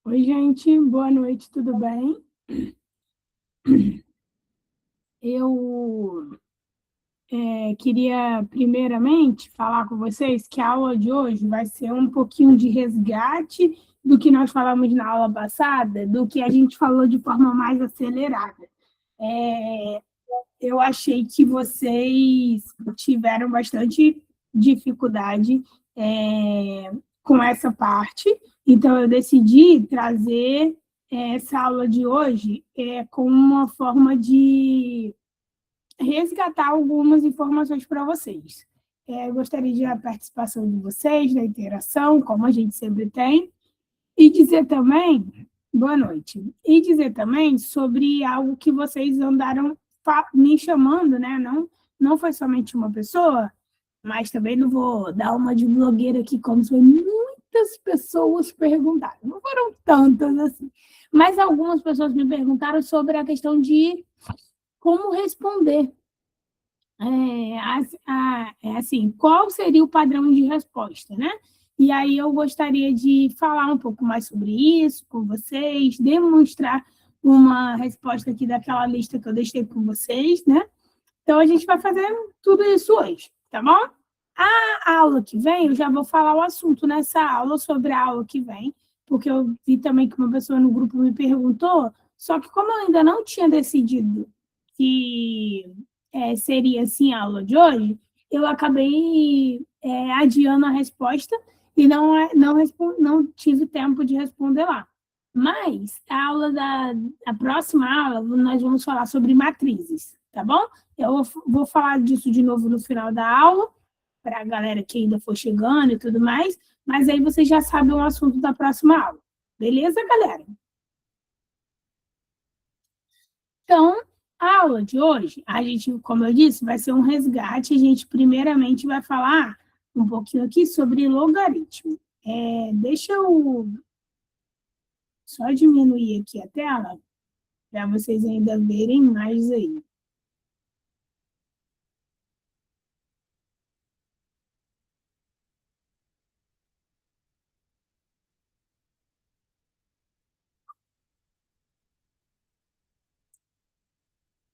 Oi, gente, boa noite, tudo bem? Eu queria, primeiramente, falar com vocês que a aula de hoje vai ser um pouquinho de resgate do que nós falamos na aula passada, do que a gente falou de forma mais acelerada. Eu achei que vocês tiveram bastante dificuldade com essa parte, então eu decidi trazer essa aula de hoje como uma forma de resgatar algumas informações para vocês. Gostaria de a participação de vocês, da interação, como a gente sempre tem, e dizer também, boa noite, e dizer também sobre algo que vocês andaram me chamando, né? Não foi somente uma pessoa, mas também não vou dar uma de blogueira aqui, como se muitas pessoas perguntaram. Não foram tantas assim. Mas algumas pessoas me perguntaram sobre a questão de como responder. Assim, qual seria o padrão de resposta, né? E aí eu gostaria de falar um pouco mais sobre isso com vocês, demonstrar uma resposta aqui daquela lista que eu deixei com vocês, né? Então a gente vai fazer tudo isso hoje, tá bom? A aula que vem, eu já vou falar o assunto nessa aula sobre a aula que vem, porque eu vi também que uma pessoa no grupo me perguntou, só que como eu ainda não tinha decidido que seria assim a aula de hoje, eu acabei adiando a resposta e não tive tempo de responder lá. Mas a próxima aula, nós vamos falar sobre matrizes, tá bom? Eu vou falar disso de novo no final da aula, para a galera que ainda for chegando e tudo mais, mas aí vocês já sabem o assunto da próxima aula. Beleza, galera? Então, a aula de hoje, a gente, como eu disse, vai ser um resgate. A gente, primeiramente, vai falar um pouquinho aqui sobre logaritmo. Deixa eu só diminuir aqui a tela, para vocês ainda verem mais aí.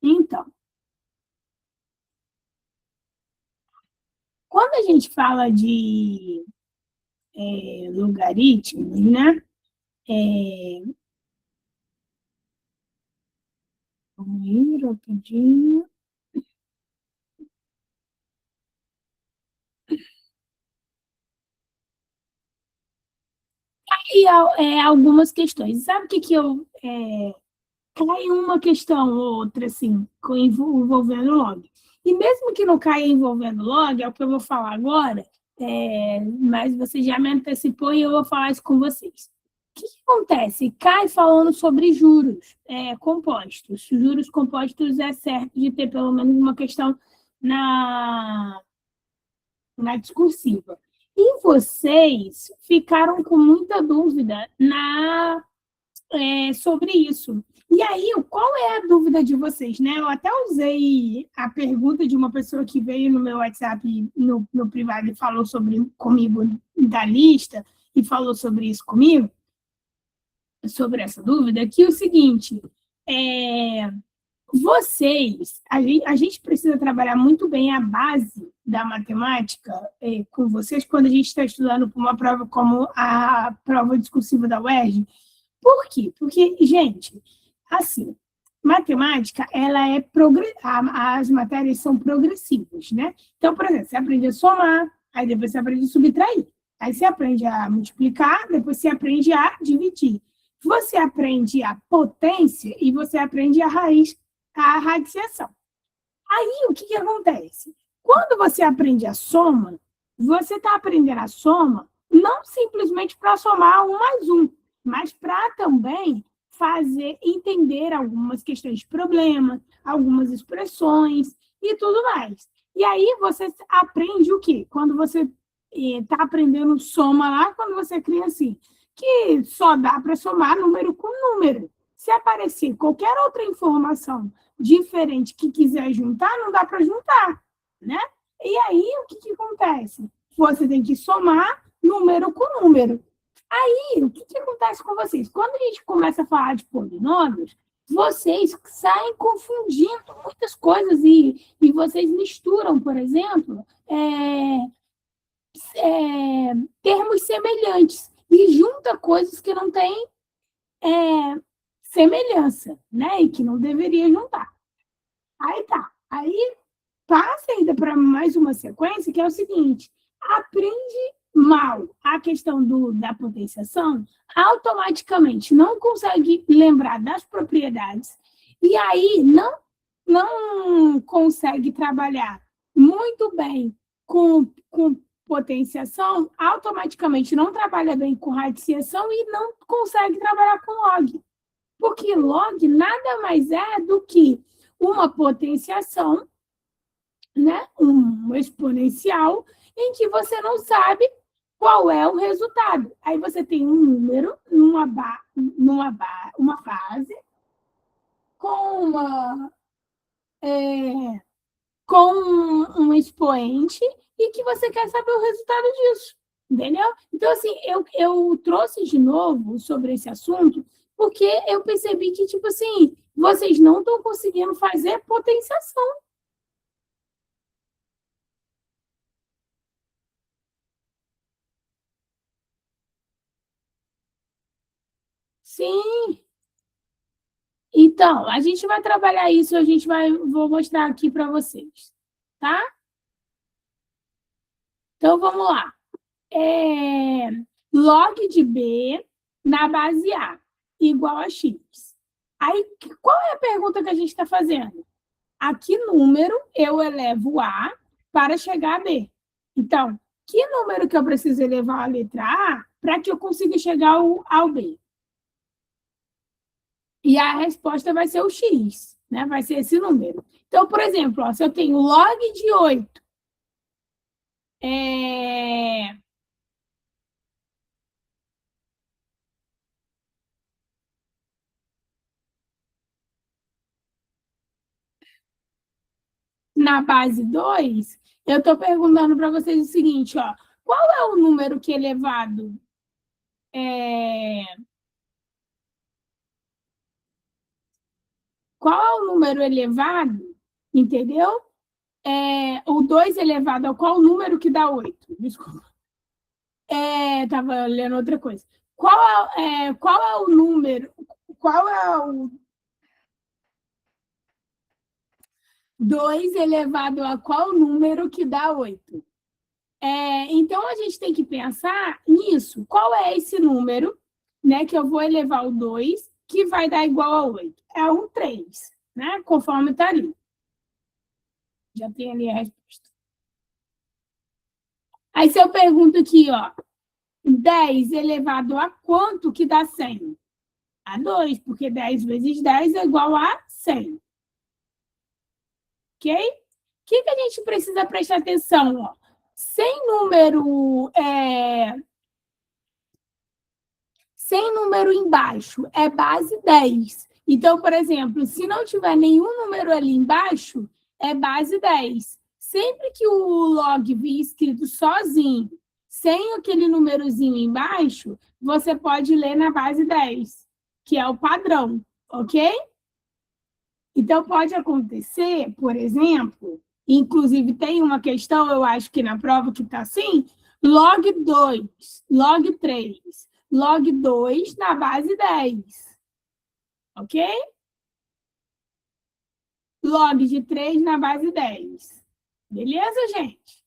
Então, quando a gente fala de logaritmos, né? Vamos ir rapidinho. E algumas questões. Sabe o que eu... cai uma questão ou outra, assim, envolvendo log. E mesmo que não caia envolvendo log, é o que eu vou falar agora, mas você já me antecipou e eu vou falar isso com vocês. O que acontece? Cai falando sobre juros compostos. Juros compostos é certo de ter pelo menos uma questão na, na discursiva. E vocês ficaram com muita dúvida sobre isso. E aí, qual é a dúvida de vocês, né? Eu até usei a pergunta de uma pessoa que veio no meu WhatsApp, no privado, e falou comigo da lista, e falou sobre isso comigo, sobre essa dúvida, que é o seguinte, a gente precisa trabalhar muito bem a base da matemática com vocês quando a gente está estudando para uma prova como a prova discursiva da UERJ. Por quê? Porque, gente, assim, matemática, as matérias são progressivas, né? Então, por exemplo, você aprende a somar, aí depois você aprende a subtrair. Aí você aprende a multiplicar, depois você aprende a dividir. Você aprende a potência e você aprende a radiciação. Aí, o que acontece? Quando você aprende a soma, você está aprendendo a soma não simplesmente para somar um mais um, mas para também fazer entender algumas questões de problema, algumas expressões e tudo mais. E aí você aprende o quê? Quando você está aprendendo soma lá, quando você cria assim, que só dá para somar número com número. Se aparecer qualquer outra informação diferente que quiser juntar, não dá para juntar, né? E aí, o que acontece? Você tem que somar número com número. E o que, que acontece com vocês? Quando a gente começa a falar de polinômios, vocês saem confundindo muitas coisas e vocês misturam, por exemplo, termos semelhantes e junta coisas que não têm semelhança, né? E que não deveria juntar. Aí tá. Aí passa ainda para mais uma sequência, que é o seguinte: aprende mal a questão da potenciação, automaticamente não consegue lembrar das propriedades, e aí não consegue trabalhar muito bem com potenciação, automaticamente não trabalha bem com radiciação e não consegue trabalhar com log. Porque log nada mais é do que uma potenciação, né, um exponencial, em que você não sabe qual é o resultado. Aí você tem um número uma base com com um expoente e que você quer saber o resultado disso, entendeu? Então, assim, eu trouxe de novo sobre esse assunto porque eu percebi que, tipo assim, vocês não estão conseguindo fazer potenciação. Sim. Então, a gente vai trabalhar isso, vou mostrar aqui para vocês, tá? Então, vamos lá. Log de B na base A igual a X. Aí, qual é a pergunta que a gente está fazendo? A que número eu elevo A para chegar a B? Então, que número que eu preciso elevar a letra A para que eu consiga chegar ao B? E a resposta vai ser o X, né? Vai ser esse número. Então, por exemplo, ó, se eu tenho log de 8 na base 2, eu estou perguntando para vocês o seguinte, ó, qual é o número que elevado qual é o número elevado, entendeu? O 2 elevado a qual número que dá 8? Desculpa. Estava lendo outra coisa. Qual é o número? Qual é o 2 elevado a qual número que dá 8? Então, a gente tem que pensar nisso. Qual é esse número, né, que eu vou elevar o 2, que vai dar igual a 8? É um 3, né? Conforme está ali. Já tem ali a resposta. Aí, se eu pergunto aqui, ó, 10 elevado a quanto que dá 100? A 2, porque 10 vezes 10 é igual a 100. Ok? O que a gente precisa prestar atenção? Ó? Sem número embaixo é base 10. Então, por exemplo, se não tiver nenhum número ali embaixo, é base 10. Sempre que o log vir escrito sozinho, sem aquele númerozinho embaixo, você pode ler na base 10, que é o padrão, ok? Então, pode acontecer, por exemplo, inclusive tem uma questão, eu acho que na prova que está assim, log 2, log 3, log 2 na base 10. Ok? Log de 3 na base 10. Beleza, gente?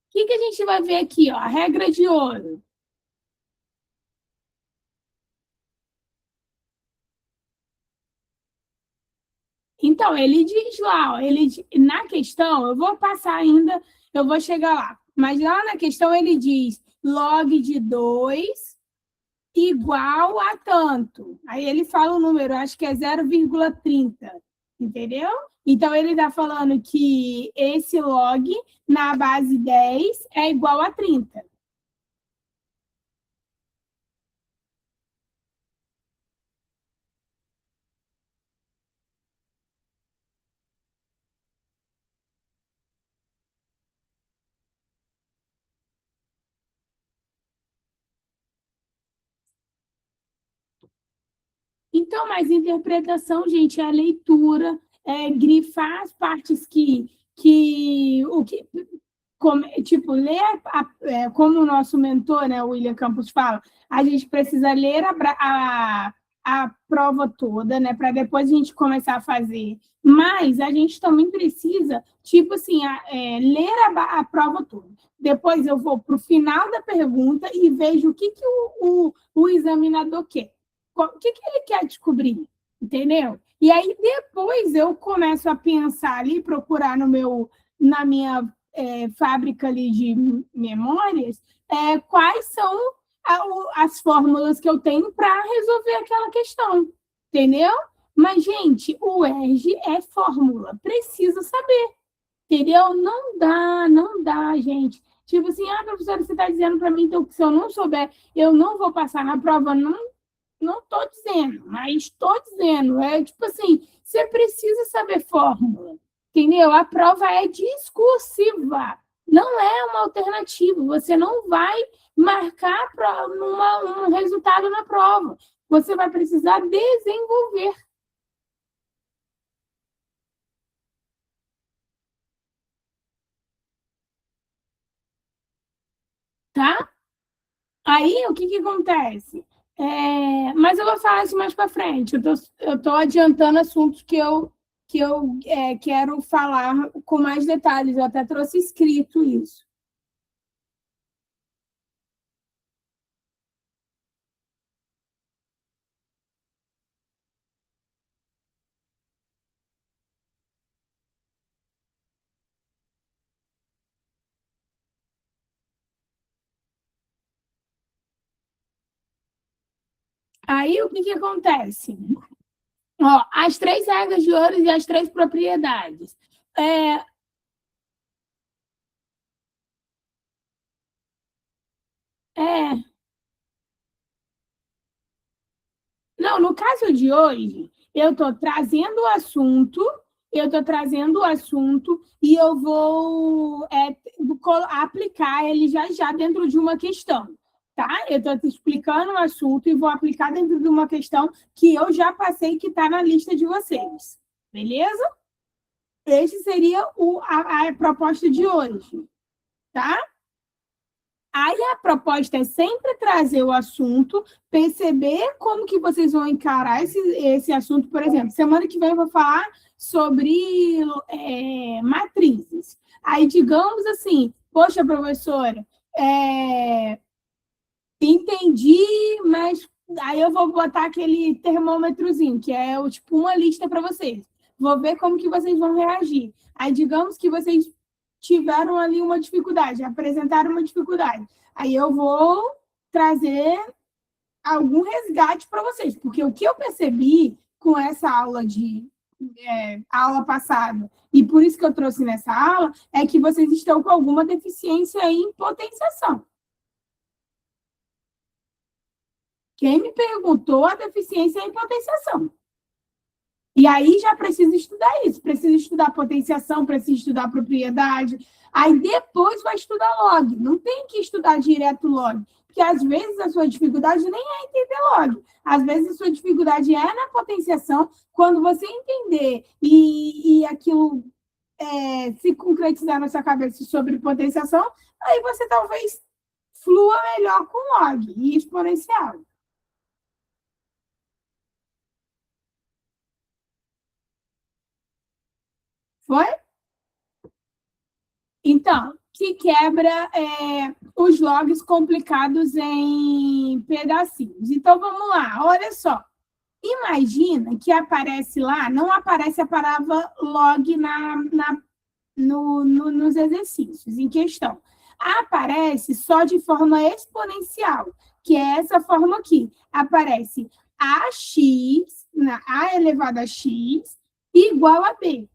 O que a gente vai ver aqui? Ó? A regra de ouro. Então, ele diz lá, ó, na questão, eu vou passar ainda, eu vou chegar lá. Mas lá na questão ele diz log de 2 igual a tanto. Aí ele fala o número, acho que é 0,30, entendeu? Então, ele está falando que esse log na base 10 é igual a 30. Então, mas interpretação, gente, é a leitura, grifar as partes como, tipo, ler, como o nosso mentor, né, o William Campos fala, a gente precisa ler a prova toda, né, para depois a gente começar a fazer. Mas a gente também precisa, tipo assim, ler a prova toda. Depois eu vou para o final da pergunta e vejo o que o examinador quer. O que ele quer descobrir, entendeu? E aí depois eu começo a pensar ali, procurar na minha fábrica ali de memórias, quais são as fórmulas que eu tenho para resolver aquela questão, entendeu? Mas, gente, o ERG é fórmula, precisa saber, entendeu? Não dá, gente. Tipo assim, professora, você está dizendo para mim então, que se eu não souber, eu não vou passar na prova? Não estou dizendo, mas estou dizendo. É tipo assim, você precisa saber fórmula, entendeu? A prova é discursiva, não é uma alternativa. Você não vai marcar um resultado na prova. Você vai precisar desenvolver, tá? Aí, o que acontece? Mas eu vou falar isso mais para frente. Eu tô adiantando assuntos que eu quero falar com mais detalhes. Eu até trouxe escrito isso. Aí, o que acontece? Ó, as 3 regras de ouro e as 3 propriedades. É, é, Não, no caso de hoje, eu estou trazendo o assunto e eu vou aplicar ele já já dentro de uma questão, tá? Eu estou te explicando o assunto e vou aplicar dentro de uma questão que eu já passei, que está na lista de vocês, beleza? Esse seria a proposta de hoje, tá? Aí a proposta é sempre trazer o assunto, perceber como que vocês vão encarar esse assunto. Por exemplo, semana que vem eu vou falar sobre matrizes. Aí, digamos assim, poxa, professora, entendi, mas aí eu vou botar aquele termômetrozinho, que é tipo uma lista para vocês. Vou ver como que vocês vão reagir. Aí, digamos que vocês tiveram ali uma dificuldade, apresentaram uma dificuldade. Aí eu vou trazer algum resgate para vocês, porque o que eu percebi com essa aula passada, e por isso que eu trouxe nessa aula, é que vocês estão com alguma deficiência em potenciação. Quem me perguntou a deficiência é em potenciação. E aí já precisa estudar isso, precisa estudar potenciação, precisa estudar propriedade. Aí depois vai estudar log. Não tem que estudar direto log, porque às vezes a sua dificuldade nem é entender log. Às vezes a sua dificuldade é na potenciação. Quando você entender e aquilo se concretizar na sua cabeça sobre potenciação, aí você talvez flua melhor com log e exponencial. Foi? Então, que quebra os logs complicados em pedacinhos. Então, vamos lá, olha só. Imagina que aparece lá, não aparece a palavra log nos exercícios em questão. Aparece só de forma exponencial, que é essa forma aqui. Aparece AX, A elevado a X, igual a B.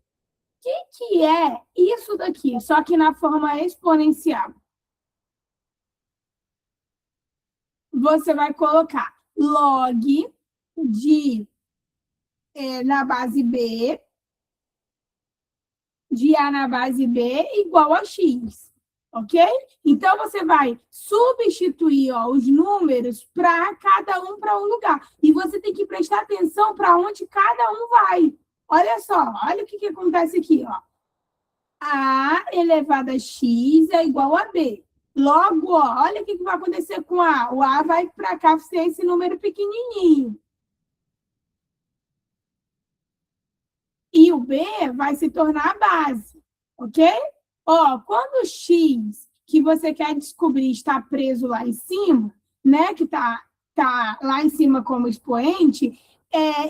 Que é isso daqui, só que na forma exponencial? Você vai colocar log de na base B, de A na base B, igual a X. ok? Então, você vai substituir os números para cada um para um lugar. E você tem que prestar atenção para onde cada um vai. Olha só, olha o que acontece aqui. Ó. A elevado a x é igual a b. Logo, ó, olha o que vai acontecer com A. O A vai para cá ser esse número pequenininho. E o B vai se tornar a base, ok? Ó, quando o X que você quer descobrir está preso lá em cima, né, que tá lá em cima como expoente,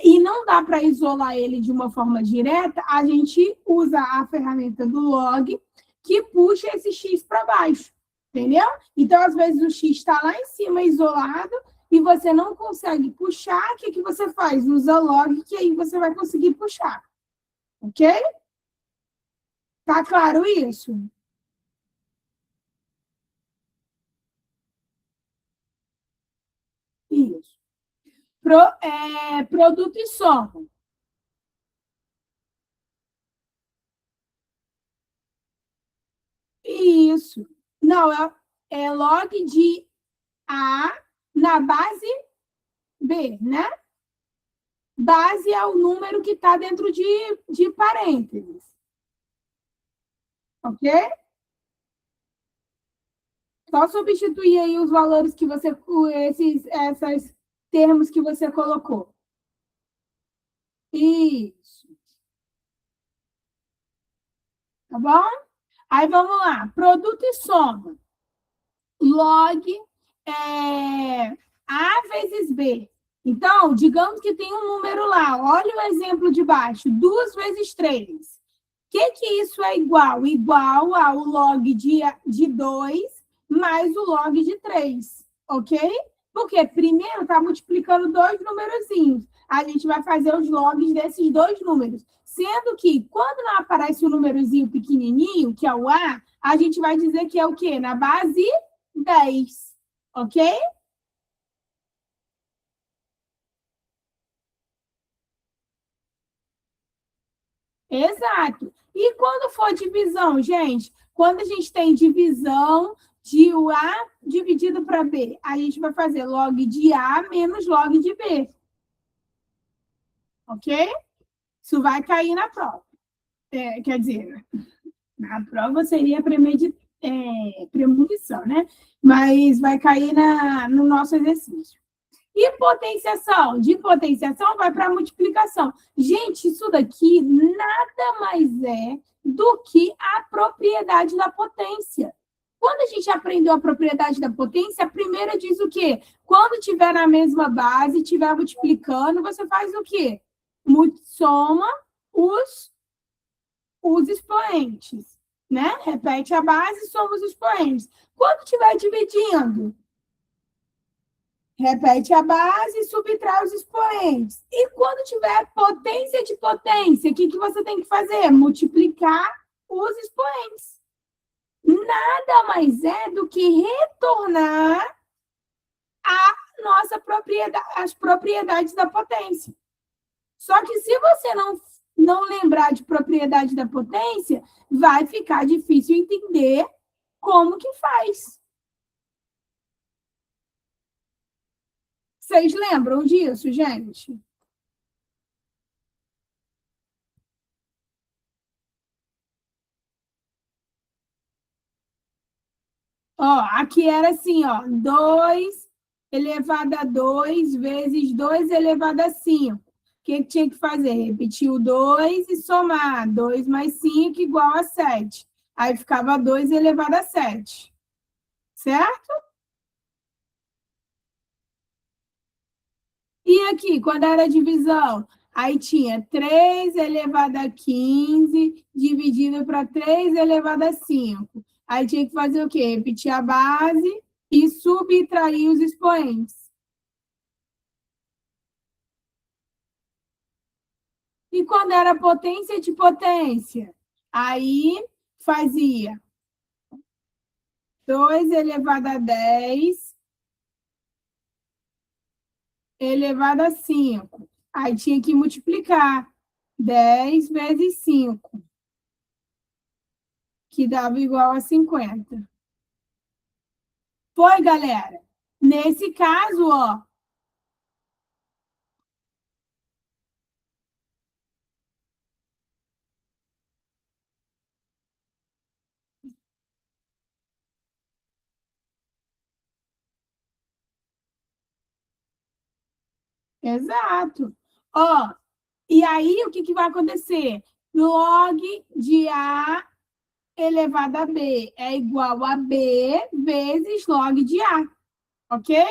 e não dá para isolar ele de uma forma direta, a gente usa a ferramenta do log, que puxa esse X para baixo, entendeu? Então, às vezes, o X está lá em cima isolado e você não consegue puxar, o que você faz? Usa log, que aí você vai conseguir puxar, ok? Tá claro isso? Isso. Produto e soma. Isso. Não, é log de A na base B, né? Base é o número que está dentro de parênteses. Ok? Só substituir aí os valores que você, esses termos que você colocou. Isso. Tá bom? Aí vamos lá. Produto e soma. Log A vezes B. Então, digamos que tem um número lá. Olha o exemplo de baixo. 2 vezes 3. O que isso é igual? Igual ao log de 2 mais o log de 3. Ok? Porque primeiro está multiplicando dois numerozinhos. A gente vai fazer os logs desses dois números. Sendo que, quando não aparece o númerozinho pequenininho, que é o a gente vai dizer que é o quê? Na base 10. Ok? Exato. E quando for divisão, gente? Quando a gente tem divisão de o A dividido para B, a gente vai fazer log de A menos log de B. Ok? Isso vai cair na prova. Quer dizer, na prova seria premonição, né? Mas vai cair no nosso exercício. E potenciação? De potenciação vai para multiplicação. Gente, isso daqui nada mais é do que a propriedade da potência. Quando a gente aprendeu a propriedade da potência, a primeira diz o quê? Quando tiver na mesma base, estiver multiplicando, você faz o quê? Soma os expoentes, né? Repete a base, soma os expoentes. Quando estiver dividindo, repete a base e subtrai os expoentes. E quando tiver potência de potência, o que você tem que fazer? Multiplicar os expoentes. Nada mais é do que retornar as propriedades da potência. Só que se você não lembrar de propriedade da potência, vai ficar difícil entender como que faz. Vocês lembram disso, gente? Ó, aqui era assim, ó, 2 elevado a 2 vezes 2 elevado a 5. O que tinha que fazer? Repetir o 2 e somar. 2 mais 5 igual a 7. Aí ficava 2 elevado a 7. Certo? E aqui, quando era a divisão? Aí tinha 3 elevado a 15 dividido para 3 elevado a 5. Aí tinha que fazer o quê? Repetir a base e subtrair os expoentes. E quando era potência de potência? Aí fazia 2 elevado a 10 elevado a 5. Aí tinha que multiplicar 10 vezes 5, que dava igual a 50. Foi, galera. Nesse caso, ó, exato. Ó, e aí o que, que vai acontecer? Log de A elevado a B é igual a B vezes log de A, ok?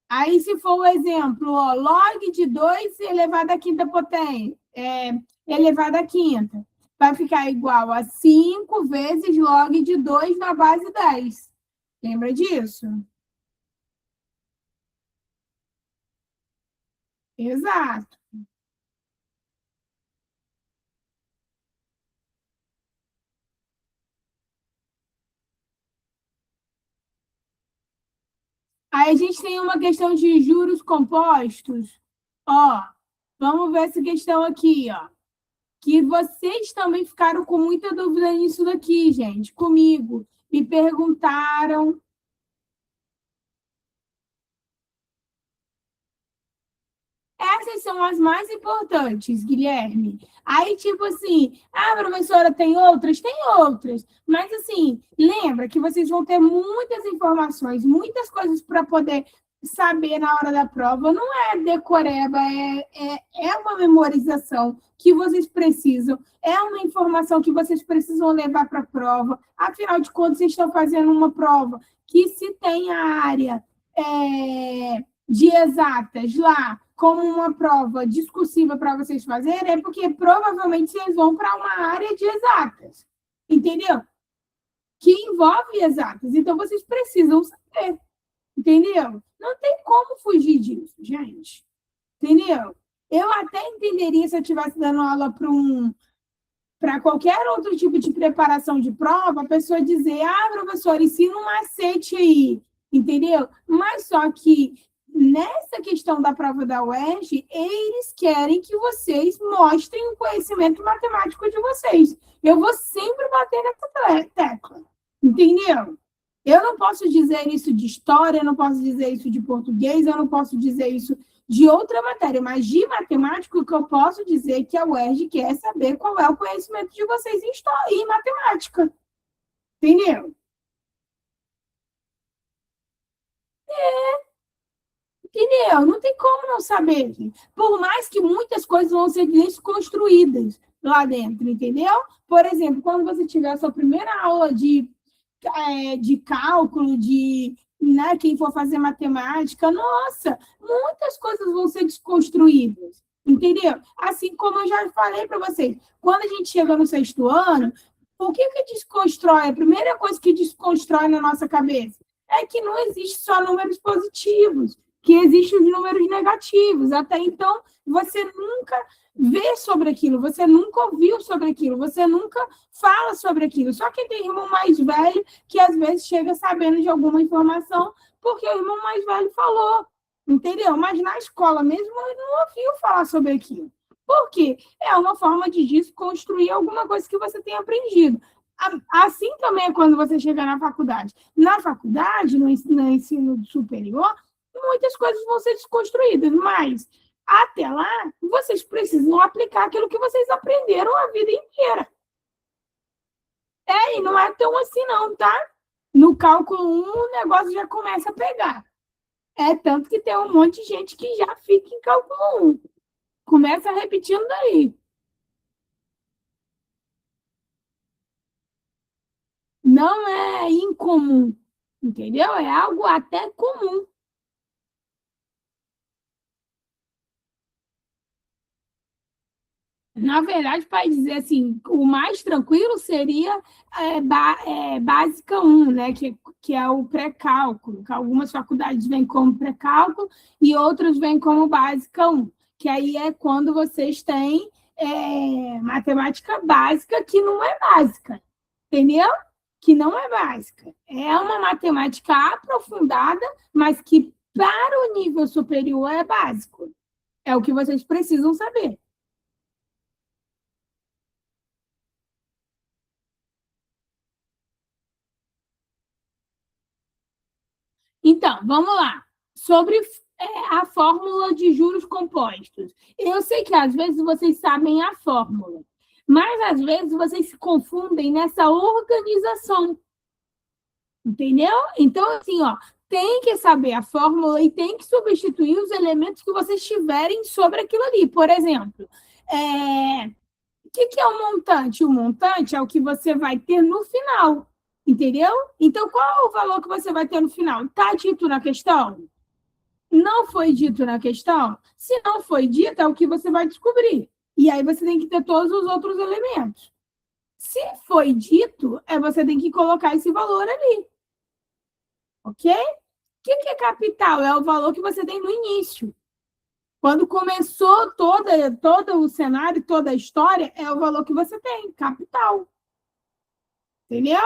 Aí, se for o exemplo, ó, log de 2 elevado à quinta potência, elevado à quinta, vai ficar igual a 5 vezes log de 2 na base 10. Lembra disso? Exato. Aí a gente tem uma questão de juros compostos. Ó, vamos ver essa questão aqui, ó. Que vocês também ficaram com muita dúvida nisso daqui, gente, comigo. Me perguntaram. Essas são as mais importantes, Guilherme. Aí, tipo assim, ah, professora, tem outras? Tem outras. Mas, assim, lembra que vocês vão ter muitas informações, muitas coisas para poder saber na hora da prova. Não é decoreba, é uma memorização que vocês precisam, é uma informação que vocês precisam levar para a prova. Afinal de contas, vocês estão fazendo uma prova que se tem a área de exatas lá como uma prova discursiva para vocês fazerem, é porque provavelmente vocês vão para uma área de exatas, entendeu? Que envolve exatas. Então, vocês precisam saber, entendeu? Não tem como fugir disso, gente. Entendeu? Eu até entenderia se eu estivesse dando aula para qualquer outro tipo de preparação de prova, a pessoa dizer, ah, professor, ensina um macete aí, entendeu? Mas só que nessa questão da prova da UERJ, eles querem que vocês mostrem o conhecimento matemático de vocês. Eu vou sempre bater nessa tecla, entendeu? Eu não posso dizer isso de história, eu não posso dizer isso de português, eu não posso dizer isso de outra matéria, mas de matemática, o que eu posso dizer é que a UERJ quer saber qual é o conhecimento de vocês em história e matemática. Entendeu? Entendeu? Não tem como não saber. Por mais que muitas coisas vão ser desconstruídas lá dentro, entendeu? Por exemplo, quando você tiver a sua primeira aula de cálculo, né, quem for fazer matemática, nossa, muitas coisas vão ser desconstruídas, entendeu? Assim como eu já falei para vocês, quando a gente chega no sexto ano, o que que desconstrói? A primeira coisa que desconstrói na nossa cabeça é que não existe só números positivos, que existem os números negativos. Até então, você nunca vê sobre aquilo, você nunca ouviu sobre aquilo, você nunca fala sobre aquilo. Só quem tem irmão mais velho que às vezes chega sabendo de alguma informação porque o irmão mais velho falou, entendeu? Mas na escola mesmo ele não ouviu falar sobre aquilo. Por quê? É uma forma de desconstruir alguma coisa que você tem aprendido. Assim também é quando você chega na faculdade. Na faculdade, no ensino superior, muitas coisas vão ser desconstruídas, mas até lá, vocês precisam aplicar aquilo que vocês aprenderam a vida inteira. E não é tão assim, não, tá? No cálculo um o negócio já começa a pegar. É tanto que tem um monte de gente que já fica em cálculo um. Começa repetindo daí. Não é incomum, entendeu? É algo até comum. Na verdade, para dizer assim, o mais tranquilo seria básica um, né? Que é o pré-cálculo, que algumas faculdades vêm como pré-cálculo e outras vêm como básica um, que aí é quando vocês têm matemática básica que não é básica, entendeu? Que não é básica. É uma matemática aprofundada, mas que para o nível superior é básico. É o que vocês precisam saber. Então, vamos lá. Sobre a fórmula de juros compostos. Eu sei que às vezes vocês sabem a fórmula, mas às vezes vocês se confundem nessa organização. Entendeu? Então, assim, ó, tem que saber a fórmula e tem que substituir os elementos que vocês tiverem sobre aquilo ali. Por exemplo, o que é o montante? O montante é o que você vai ter no final, entendeu? Então, qual é o valor que você vai ter no final? Está dito na questão? Não foi dito na questão? Se não foi dito, é o que você vai descobrir. E aí você tem que ter todos os outros elementos. Se foi dito, você tem que colocar esse valor ali. Ok? O que é capital? É o valor que você tem no início. Quando começou todo o cenário, toda a história, é o valor que você tem, capital. Entendeu?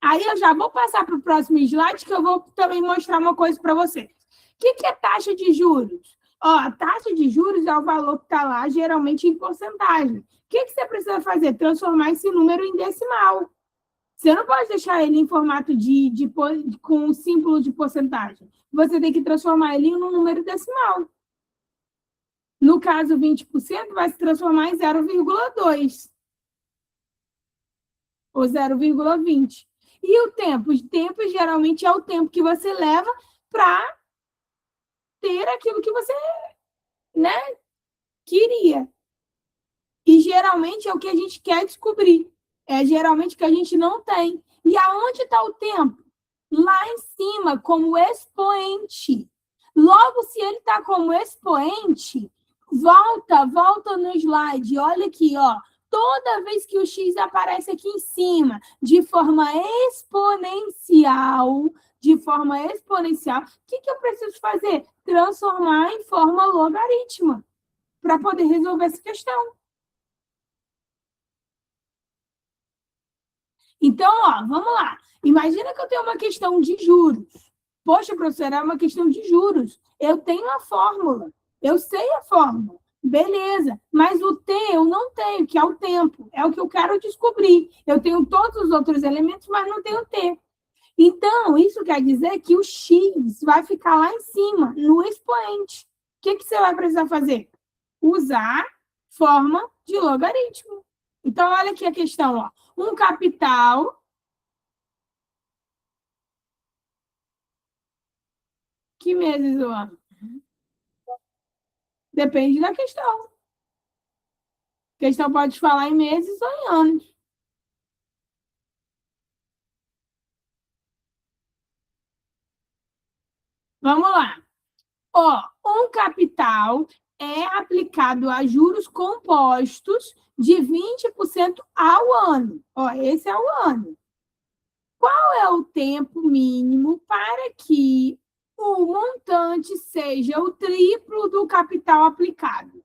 Aí eu já vou passar para o próximo slide, que eu vou também mostrar uma coisa para vocês. O que é taxa de juros? Ó, a taxa de juros é o valor que está lá, geralmente em porcentagem. O que você precisa fazer? Transformar esse número em decimal. Você não pode deixar ele em formato com um símbolo de porcentagem. Você tem que transformar ele em um número decimal. No caso, 20% vai se transformar em 0,2 ou 0,20. E o tempo? O tempo geralmente é o tempo que você leva para ter aquilo que você, né, queria. E geralmente é o que a gente quer descobrir. É geralmente o que a gente não tem. E aonde está o tempo? Lá em cima, como expoente. Logo, se ele está como expoente, volta no slide. Olha aqui, ó. Toda vez que o x aparece aqui em cima, de forma exponencial, o que eu preciso fazer? Transformar em forma logarítmica para poder resolver essa questão. Então, ó, vamos lá. Imagina que eu tenho uma questão de juros. Poxa, professora, é uma questão de juros. Eu tenho a fórmula. Eu sei a fórmula. Beleza. Mas o T eu não tenho, que é o tempo. É o que eu quero descobrir. Eu tenho todos os outros elementos, mas não tenho T. Então, isso quer dizer que o X vai ficar lá em cima, no expoente. O que você vai precisar fazer? Usar forma de logaritmo. Então, olha aqui a questão, ó. Um capital. Que meses do ano? Depende da questão. A questão pode falar em meses ou em anos. Vamos lá. Ó, um capital é aplicado a juros compostos de 20% ao ano. Ó, esse é o ano. Qual é o tempo mínimo para que o montante seja o triplo do capital aplicado?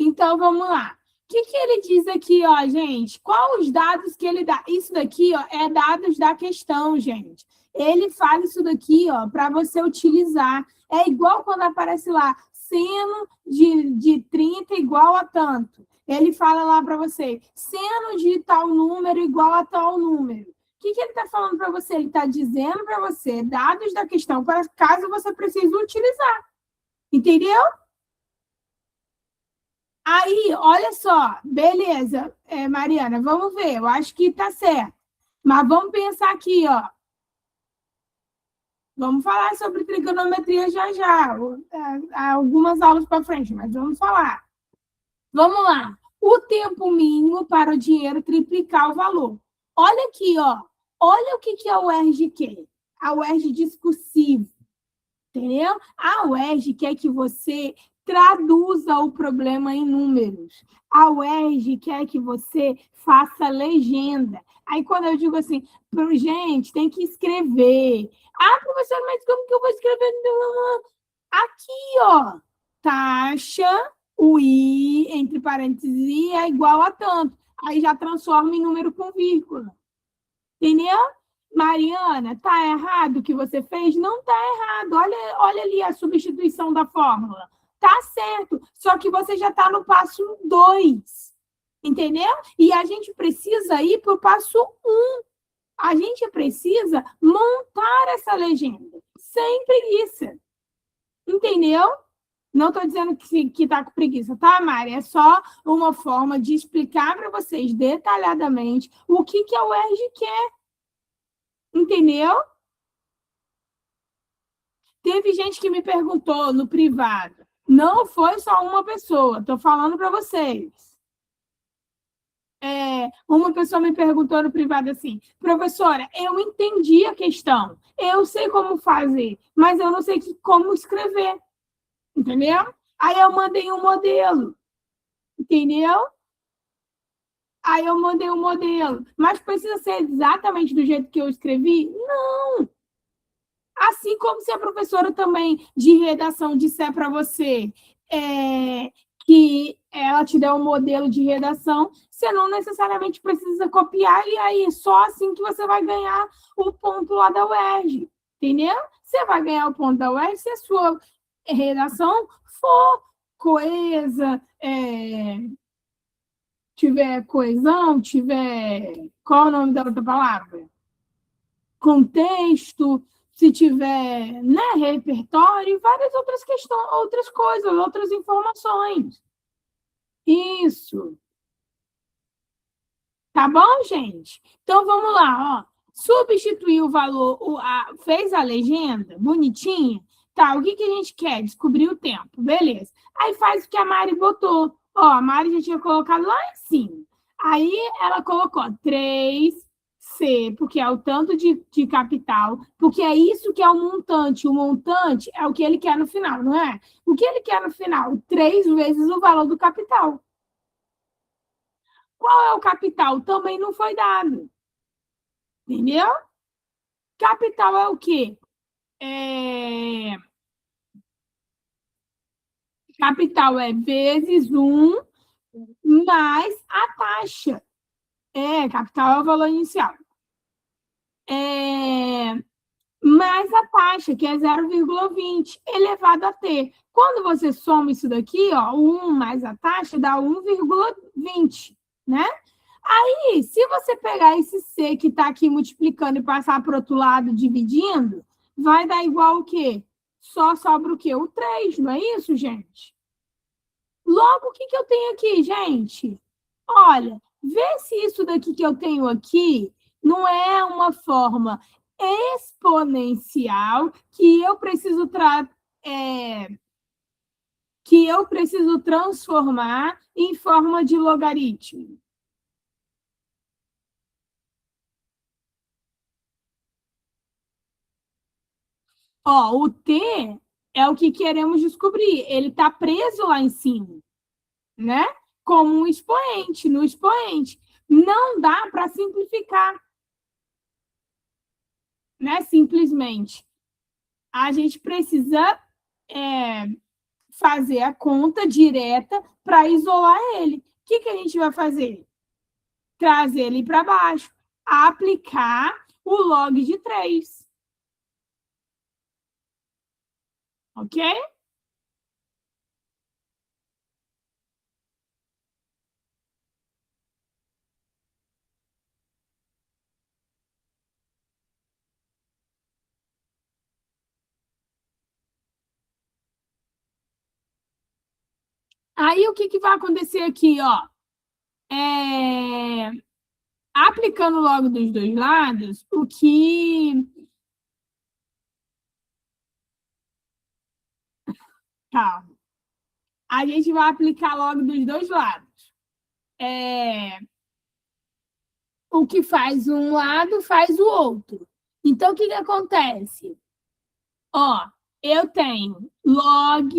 Então, vamos lá. O que ele diz aqui, ó, gente? Qual os dados que ele dá? Isso daqui, ó, é dados da questão, gente. Ele fala isso daqui, ó, para você utilizar. É igual quando aparece lá, seno de 30 igual a tanto. Ele fala lá para você, seno de tal número igual a tal número. O que ele está falando para você? Ele está dizendo para você dados da questão, para caso você precise utilizar. Entendeu? Aí, olha só, beleza, Mariana, vamos ver, eu acho que está certo. Mas vamos pensar aqui, ó. Vamos falar sobre trigonometria já já, algumas aulas para frente, mas vamos falar. Vamos lá. O tempo mínimo para o dinheiro triplicar o valor. Olha aqui, ó. Olha o que a UERJ quer. A UERJ discursiva, entendeu? A UERJ quer que você traduza o problema em números. A UERJ quer que você faça legenda. Aí, quando eu digo assim, gente, tem que escrever. Ah, professor, mas como que eu vou escrever? Aqui, ó, taxa, o I, entre parênteses, I é igual a tanto. Aí já transforma em número com vírgula. Entendeu? Mariana, tá errado o que você fez? Não tá errado. Olha ali a substituição da fórmula. Tá certo. Só que você já está no passo 2. Entendeu? E a gente precisa ir para o passo 1. A gente precisa montar essa legenda. Sem preguiça. Entendeu? Não estou dizendo que está com preguiça, tá, Mari? É só uma forma de explicar para vocês detalhadamente o que a UERJ quer. Entendeu? Teve gente que me perguntou no privado. Não foi só uma pessoa, estou falando para vocês. Uma pessoa me perguntou no privado assim, professora, eu entendi a questão, eu sei como fazer, mas eu não sei como escrever, entendeu? Aí eu mandei um modelo, entendeu? Aí eu mandei um modelo, mas precisa ser exatamente do jeito que eu escrevi? Não! Assim como se a professora também de redação disser para você que ela te der um modelo de redação, você não necessariamente precisa copiar, e aí só assim que você vai ganhar o ponto lá da UERJ, entendeu? Você vai ganhar o ponto da UERJ se a sua redação for coesa, tiver coesão, tiver... Qual é o nome da outra palavra? Contexto, se tiver, né, repertório, várias outras questões, outras coisas, outras informações. Isso. Tá bom, gente? Então vamos lá, ó. Substituir o valor, fez a legenda bonitinha. Tá, o que a gente quer? Descobrir o tempo, beleza. Aí faz o que a Mari botou. Ó, a Mari já tinha colocado lá em cima. Aí ela colocou 3C, porque é o tanto de capital, porque é isso que é o montante. O montante é o que ele quer no final, não é? O que ele quer no final? 3 vezes o valor do capital. Qual é o capital? Também não foi dado. Entendeu? Capital é o quê? Capital é vezes 1 mais a taxa. Capital é o valor inicial. Mais a taxa, que é 0,20, elevado a t. Quando você soma isso daqui, ó, o 1 mais a taxa dá 1,20, né? Aí, se você pegar esse C que está aqui multiplicando e passar para o outro lado dividindo, vai dar igual o quê? Só sobra o quê? O 3, não é isso, gente? Logo, o que eu tenho aqui, gente? Olha, vê se isso daqui que eu tenho aqui não é uma forma exponencial que eu preciso transformar em forma de logaritmo. Ó, o T é o que queremos descobrir. Ele está preso lá em cima, né? Como um expoente, no expoente. Não dá para simplificar, né? Simplesmente. A gente precisa fazer a conta direta para isolar ele. O que a gente vai fazer? Trazer ele para baixo. Aplicar o log de 3. Ok? Aí, o que vai acontecer aqui, ó? Aplicando logo dos dois lados, o que... Calma. A gente vai aplicar logo dos dois lados. O que faz um lado, faz o outro. Então, o que acontece? Ó, eu tenho log...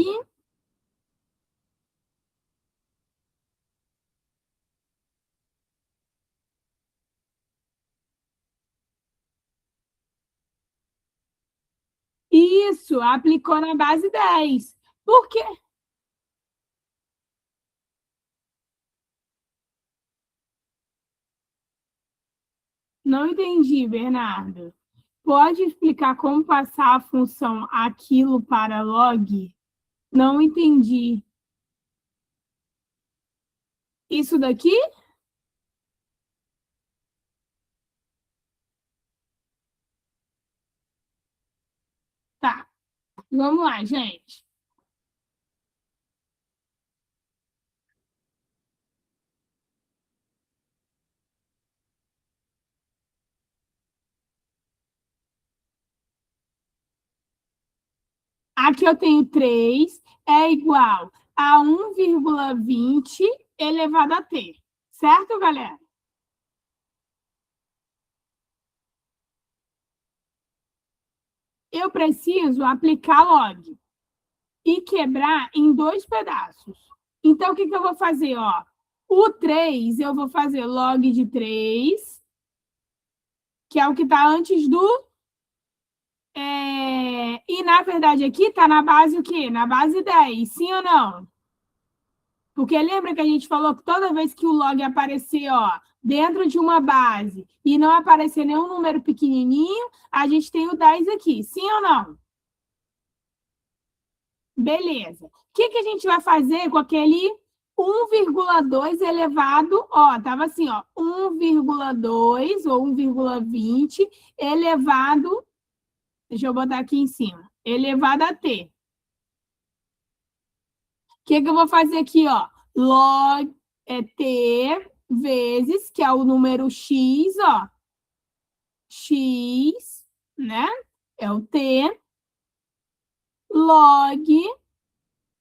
Isso, aplicou na base 10. Por quê? Não entendi, Bernardo. Pode explicar como passar a função aquilo para log? Não entendi. Isso daqui? Tá. Vamos lá, gente. Aqui eu tenho 3, é igual a 1,20 elevado a t. Certo, galera? Eu preciso aplicar log e quebrar em 2 pedaços. Então, o que eu vou fazer? Ó, o 3, eu vou fazer log de 3, que é o que está antes do... E, na verdade, aqui está na base o quê? Na base 10, sim ou não? Porque lembra que a gente falou que toda vez que o log aparecer, ó, dentro de uma base e não aparecer nenhum número pequenininho, a gente tem o 10 aqui, sim ou não? Beleza. O que a gente vai fazer com aquele 1,2 elevado, ó, estava assim, ó, 1,2 ou 1,20 elevado, deixa eu botar aqui em cima, elevado a t. O que eu vou fazer aqui, ó? Log t vezes, que é o número x, ó, x, né? É o t, log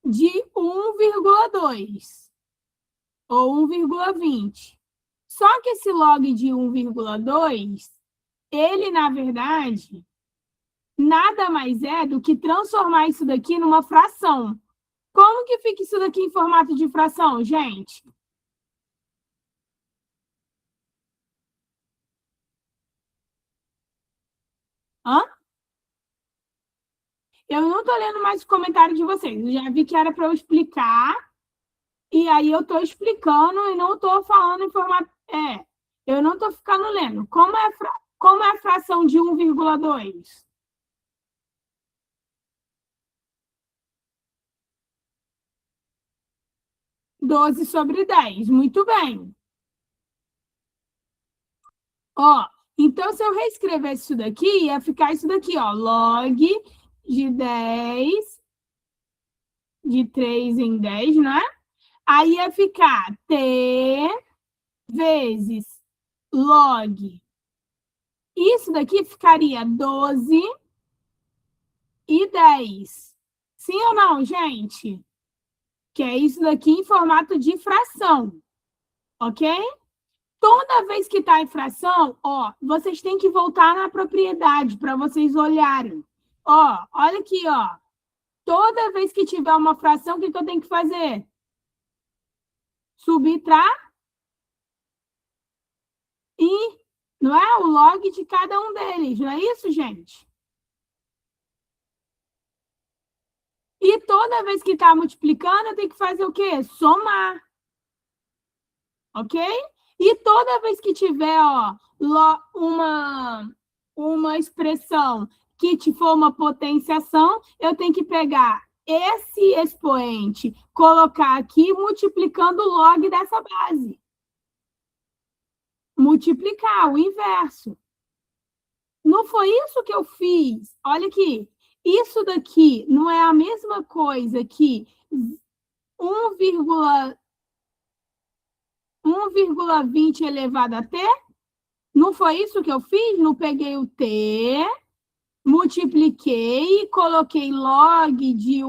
de 1,2 ou 1,20. Só que esse log de 1,2, ele, na verdade, nada mais é do que transformar isso daqui numa fração. Como que fica isso daqui em formato de fração, gente? Hã? Eu não estou lendo mais o comentário de vocês. Eu já vi que era para eu explicar, e aí eu estou explicando e não estou falando em formato... eu não estou ficando lendo. Como é a fração de 1,2? 12 sobre 10. Muito bem. Ó, então, se eu reescrever isso daqui, ia ficar isso daqui, ó. Log de 10, de 3 em 10, né? Aí ia ficar t vezes log. Isso daqui ficaria 12 e 10. Sim ou não, gente? Que é isso daqui em formato de fração, ok? Toda vez que está em fração, ó, vocês têm que voltar na propriedade para vocês olharem. Ó, olha aqui, ó. Toda vez que tiver uma fração, o que eu tenho que fazer? Subtrair, não é? O log de cada um deles, não é isso, gente? E toda vez que está multiplicando, eu tenho que fazer o quê? Somar. Ok? E toda vez que tiver, ó, uma expressão que te for uma potenciação, eu tenho que pegar esse expoente, colocar aqui, multiplicando o log dessa base. Multiplicar, o inverso. Não foi isso que eu fiz? Olha aqui. Isso daqui não é a mesma coisa que 1,20 elevado a t? Não foi isso que eu fiz? Não peguei o t, multipliquei e coloquei log de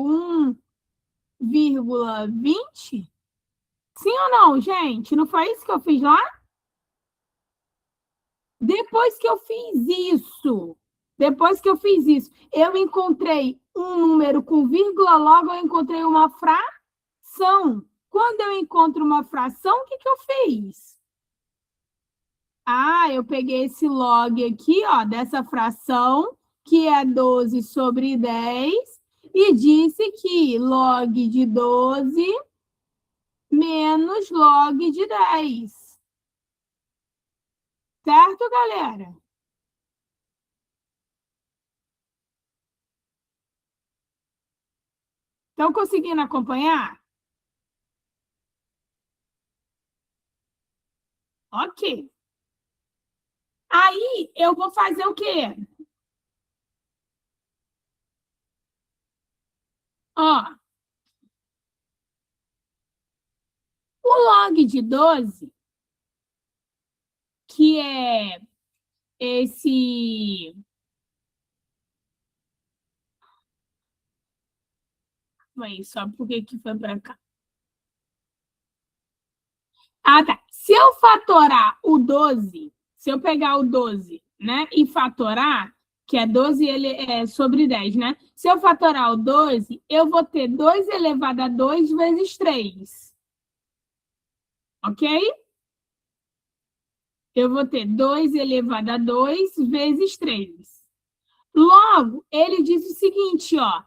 1,20? Sim ou não, gente? Não foi isso que eu fiz lá? Depois que eu fiz isso, eu encontrei um número com vírgula, logo eu encontrei uma fração. Quando eu encontro uma fração, o que eu fiz? Ah, eu peguei esse log aqui, ó, dessa fração, que é 12 sobre 10, e disse que log de 12 menos log de 10. Certo, galera? Estão conseguindo acompanhar? Ok. Aí eu vou fazer o quê? Ó, o log de 12, que é esse. Aí, só porque que foi para cá. Ah, tá. Se eu fatorar o 12, se eu pegar o 12, né, e fatorar, que é 12 ele é sobre 10, né? Se eu fatorar o 12, eu vou ter 2 elevado a 2 vezes 3. Ok? Eu vou ter 2 elevado a 2 vezes 3. Logo, ele diz o seguinte, ó.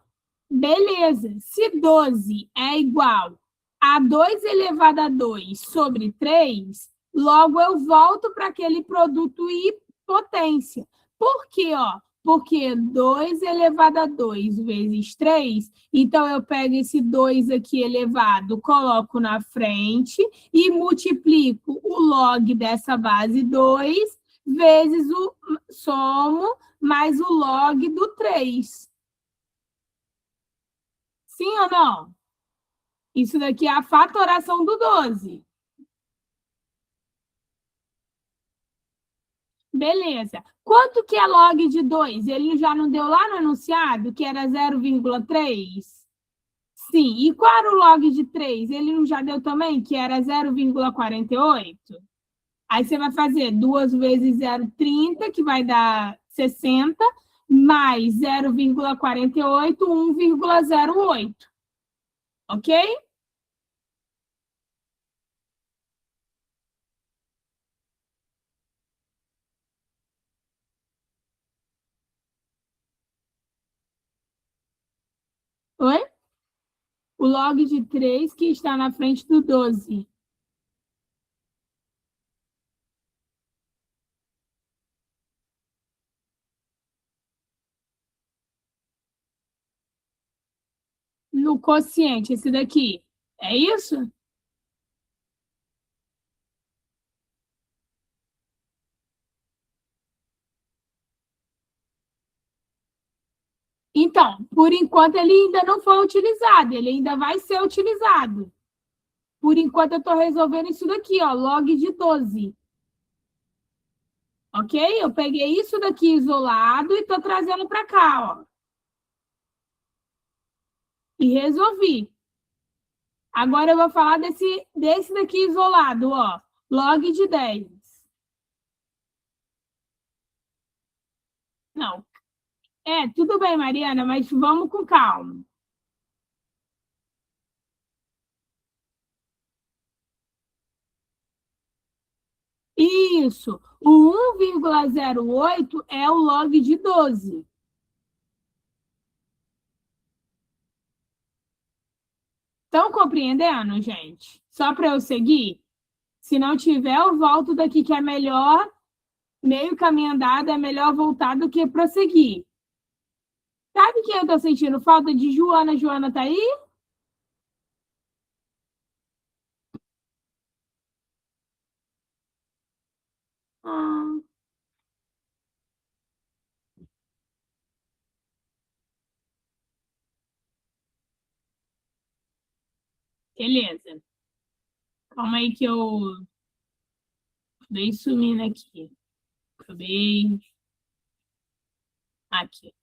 Beleza, se 12 é igual a 2 elevado a 2 sobre 3, logo eu volto para aquele produto e potência. Por quê? Ó? Porque 2 elevado a 2 vezes 3, então eu pego esse 2 aqui elevado, coloco na frente e multiplico o log dessa base 2 vezes o somo mais o log do 3. Sim ou não? Isso daqui é a fatoração do 12. Beleza. Quanto que é log de 2? Ele já não deu lá no enunciado, que era 0,3? Sim. E qual era o log de 3? Ele não já deu também, que era 0,48? Aí você vai fazer 2 vezes 0,30, que vai dar 60, mais 0,48, 1,08. Ok? Oi? O log de 3 que está na frente do 12. No quociente, esse daqui. É isso? Então, por enquanto ele ainda não foi utilizado, ele ainda vai ser utilizado. Por enquanto eu estou resolvendo isso daqui, ó, log de 12. Ok? Eu peguei isso daqui isolado e estou trazendo para cá, ó. E resolvi. Agora eu vou falar desse daqui isolado, ó. Log de 10. Não. É, tudo bem, Mariana, mas vamos com calma. Isso. O 1,08 é o log de 12. Estão compreendendo, gente? Só para eu seguir? Se não tiver, eu volto daqui, que é melhor, meio caminho andado, é melhor voltar do que prosseguir. Sabe quem eu estou sentindo falta de Joana? Joana tá aí? Ah, beleza. Calma aí que eu acabei sumindo aqui. Acabei aqui.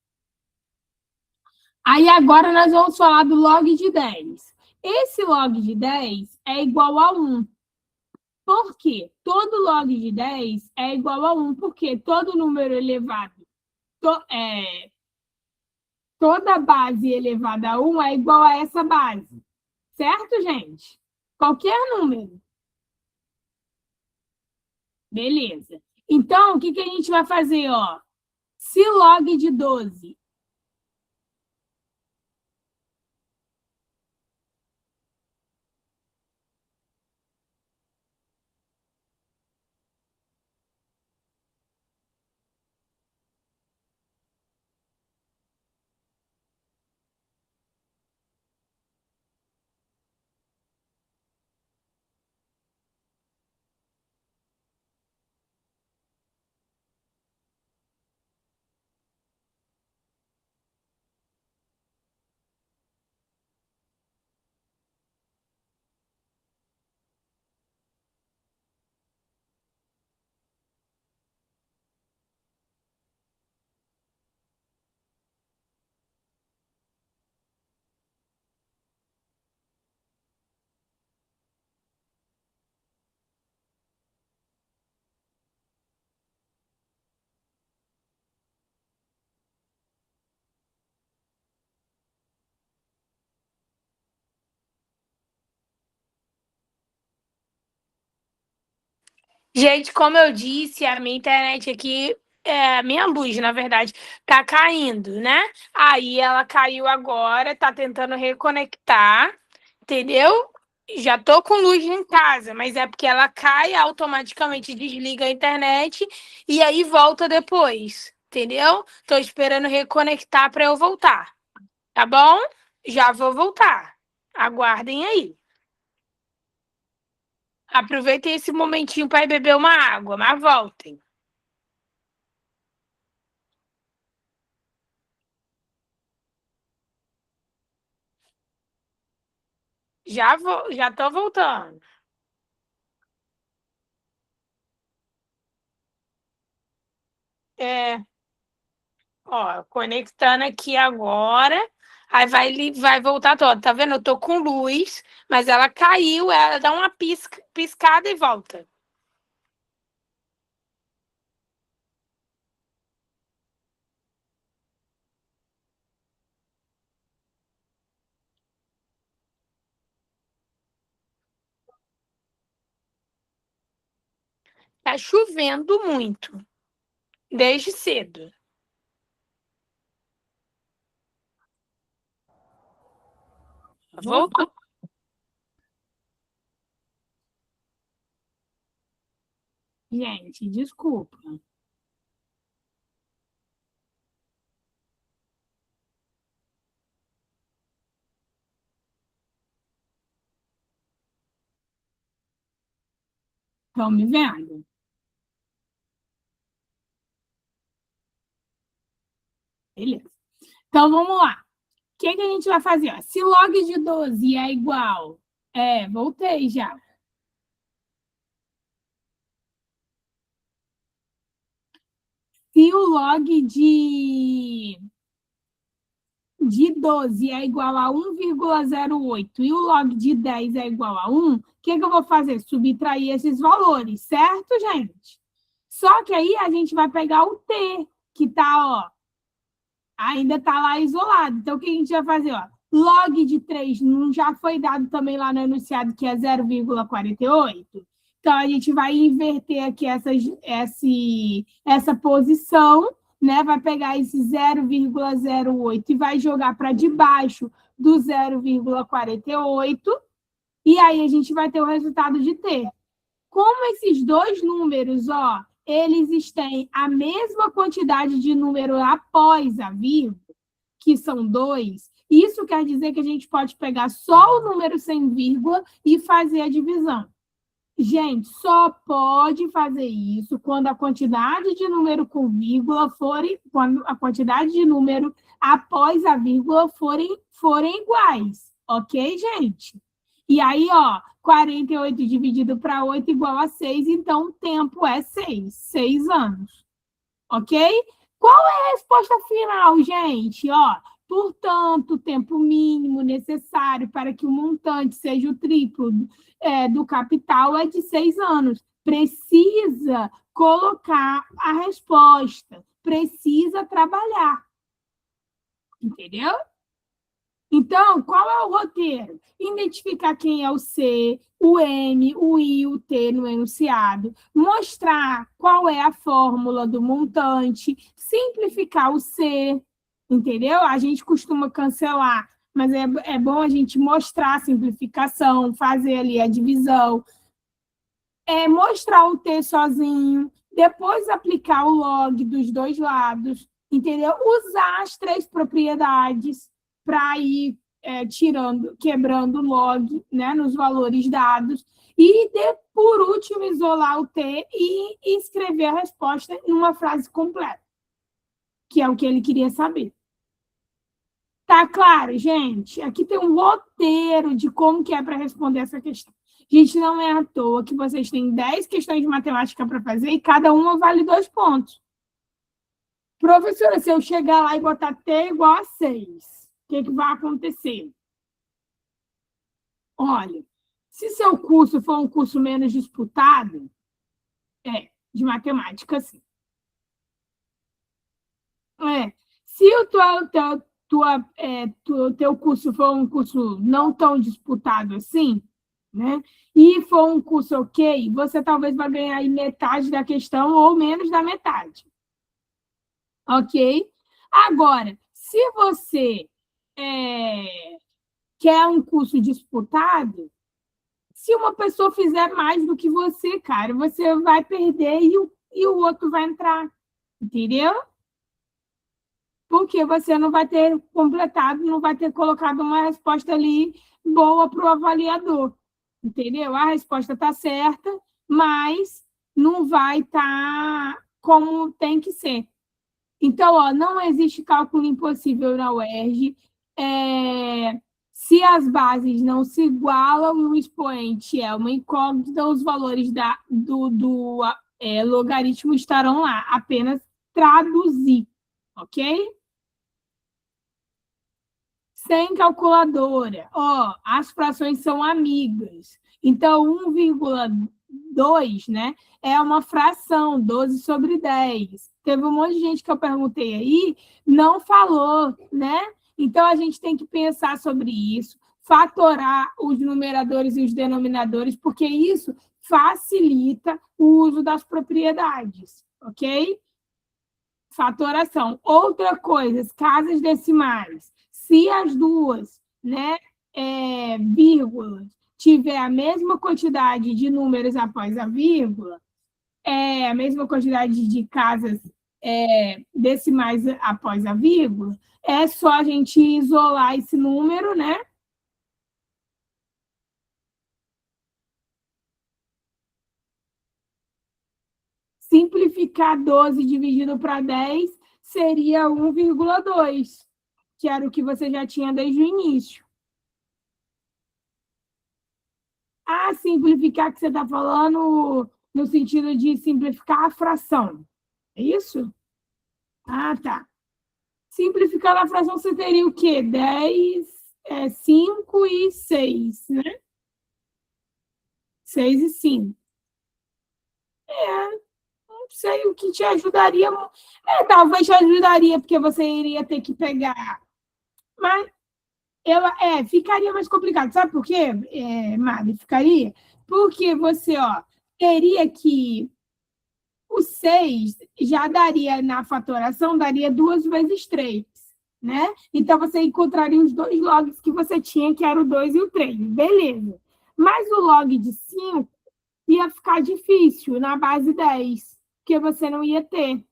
Aí agora nós vamos falar do log de 10. Esse log de 10 é igual a 1. Por quê? Todo log de 10 é igual a 1, porque todo número elevado, toda base elevada a 1 é igual a essa base. Certo, gente? Qualquer número. Beleza. Então, o que a gente vai fazer? Ó? Se log de 12, Gente, como eu disse, a minha internet aqui, a minha luz, na verdade, tá caindo, né? Aí ela caiu agora, tá tentando reconectar, entendeu? Já tô com luz em casa, mas é porque ela cai, automaticamente desliga a internet e aí volta depois, entendeu? Tô esperando reconectar para eu voltar, tá bom? Já vou voltar. Aguardem aí. Aproveitem esse momentinho para ir beber uma água, mas voltem. Já vou, já tô voltando. É, ó, conectando aqui agora. Aí vai voltar toda. Tá vendo? Eu tô com luz, mas ela caiu, ela dá uma piscada e volta. Tá chovendo muito, desde cedo. Voltou. Gente, desculpa. Estão me vendo? Beleza. Então vamos lá. O que a gente vai fazer? Ó? Se log de 12 é igual. Voltei já. Se o log de 12 é igual a 1,08 e o log de 10 é igual a 1, o que eu vou fazer? Subtrair esses valores, certo, gente? Só que aí a gente vai pegar o t, que está, ó, ainda está lá isolado. Então, o que a gente vai fazer? Ó? Log de 3 não já foi dado também lá no enunciado, que é 0,48? Então, a gente vai inverter aqui essa posição, né? Vai pegar esse 0,08 e vai jogar para debaixo do 0,48, e aí a gente vai ter o resultado de t. Como esses dois números, ó, eles têm a mesma quantidade de número após a vírgula, que são 2, isso quer dizer que a gente pode pegar só o número sem vírgula e fazer a divisão. Gente, só pode fazer isso quando a quantidade de número com vírgula quando a quantidade de número após a vírgula forem iguais, ok, gente? E aí, ó, 48 dividido para 8 igual a 6, então o tempo é 6 anos, ok? Qual é a resposta final, gente? Ó, portanto, o tempo mínimo necessário para que o montante seja o triplo do capital é de 6 anos. Precisa colocar a resposta, precisa trabalhar, entendeu? Então, qual é o roteiro? Identificar quem é o C, o N, o I, o T no enunciado, mostrar qual é a fórmula do montante, simplificar o C, entendeu? A gente costuma cancelar, mas é bom a gente mostrar a simplificação, fazer ali a divisão, mostrar o T sozinho, depois aplicar o log dos dois lados, entendeu? Usar as três propriedades para ir quebrando o log, né, nos valores dados, e, por último, isolar o T e escrever a resposta em uma frase completa, que é o que ele queria saber. Tá claro, gente? Aqui tem um roteiro de como que é para responder essa questão. Gente, não é à toa que vocês têm 10 questões de matemática para fazer e cada uma vale 2 pontos. Professora, se eu chegar lá e botar T igual a 6, o que vai acontecer? Olha, se seu curso for um curso menos disputado, de matemática, sim. Se o teu curso for um curso não tão disputado assim, né? E for um curso ok, você talvez vai ganhar aí metade da questão ou menos da metade. Ok? Agora, se você quer um curso disputado, se uma pessoa fizer mais do que você, cara, você vai perder e o outro vai entrar. Entendeu? Porque você não vai ter completado, não vai ter colocado uma resposta ali boa para o avaliador. Entendeu? A resposta está certa, mas não vai estar como tem que ser. Então, ó, não existe cálculo impossível na UERJ. Se as bases não se igualam e o expoente é uma incógnita, os valores do logaritmo estarão lá. Apenas traduzir, ok? Sem calculadora. Ó, as frações são amigas. Então, 1,2, né, é uma fração, 12/10. Teve um monte de gente que eu perguntei aí, não falou, né? Então, a gente tem que pensar sobre isso, fatorar os numeradores e os denominadores, porque isso facilita o uso das propriedades, ok? Fatoração. Outra coisa, casas decimais. Se as duas, né, vírgulas, tiver a mesma quantidade de números após a vírgula, a mesma quantidade de casas decimais após a vírgula, é só a gente isolar esse número, né? Simplificar 12 dividido para 10 seria 1,2, que era o que você já tinha desde o início. Simplificar que você está falando no sentido de simplificar a fração. É isso? Tá. Simplificando a fração, você teria o quê? 10, 5 e 6, né? 6 e 5. Não sei o que te ajudaria. Talvez te ajudaria, porque você iria ter que pegar. Mas ficaria mais complicado. Sabe por quê, Mari? Ficaria? Porque você, teria que o 6 já daria, na fatoração, daria 2 vezes 3, né? Então, você encontraria os dois logs que você tinha, que era o 2 e o 3. Beleza. Mas o log de 5 ia ficar difícil na base 10, porque você não ia ter,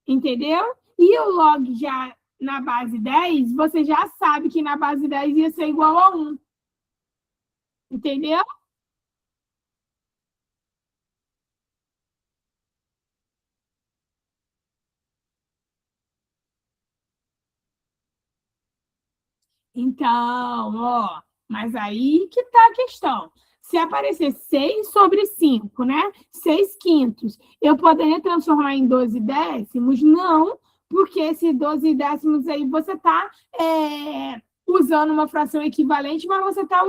entendeu? E o log já na base 10, você já sabe que na base 10 ia ser igual a 1, entendeu? Então, mas aí que está a questão. Se aparecer 6/5, né? 6/5, eu poderia transformar em 12 décimos? Não, porque esse 12 décimos aí você está usando uma fração equivalente, mas você está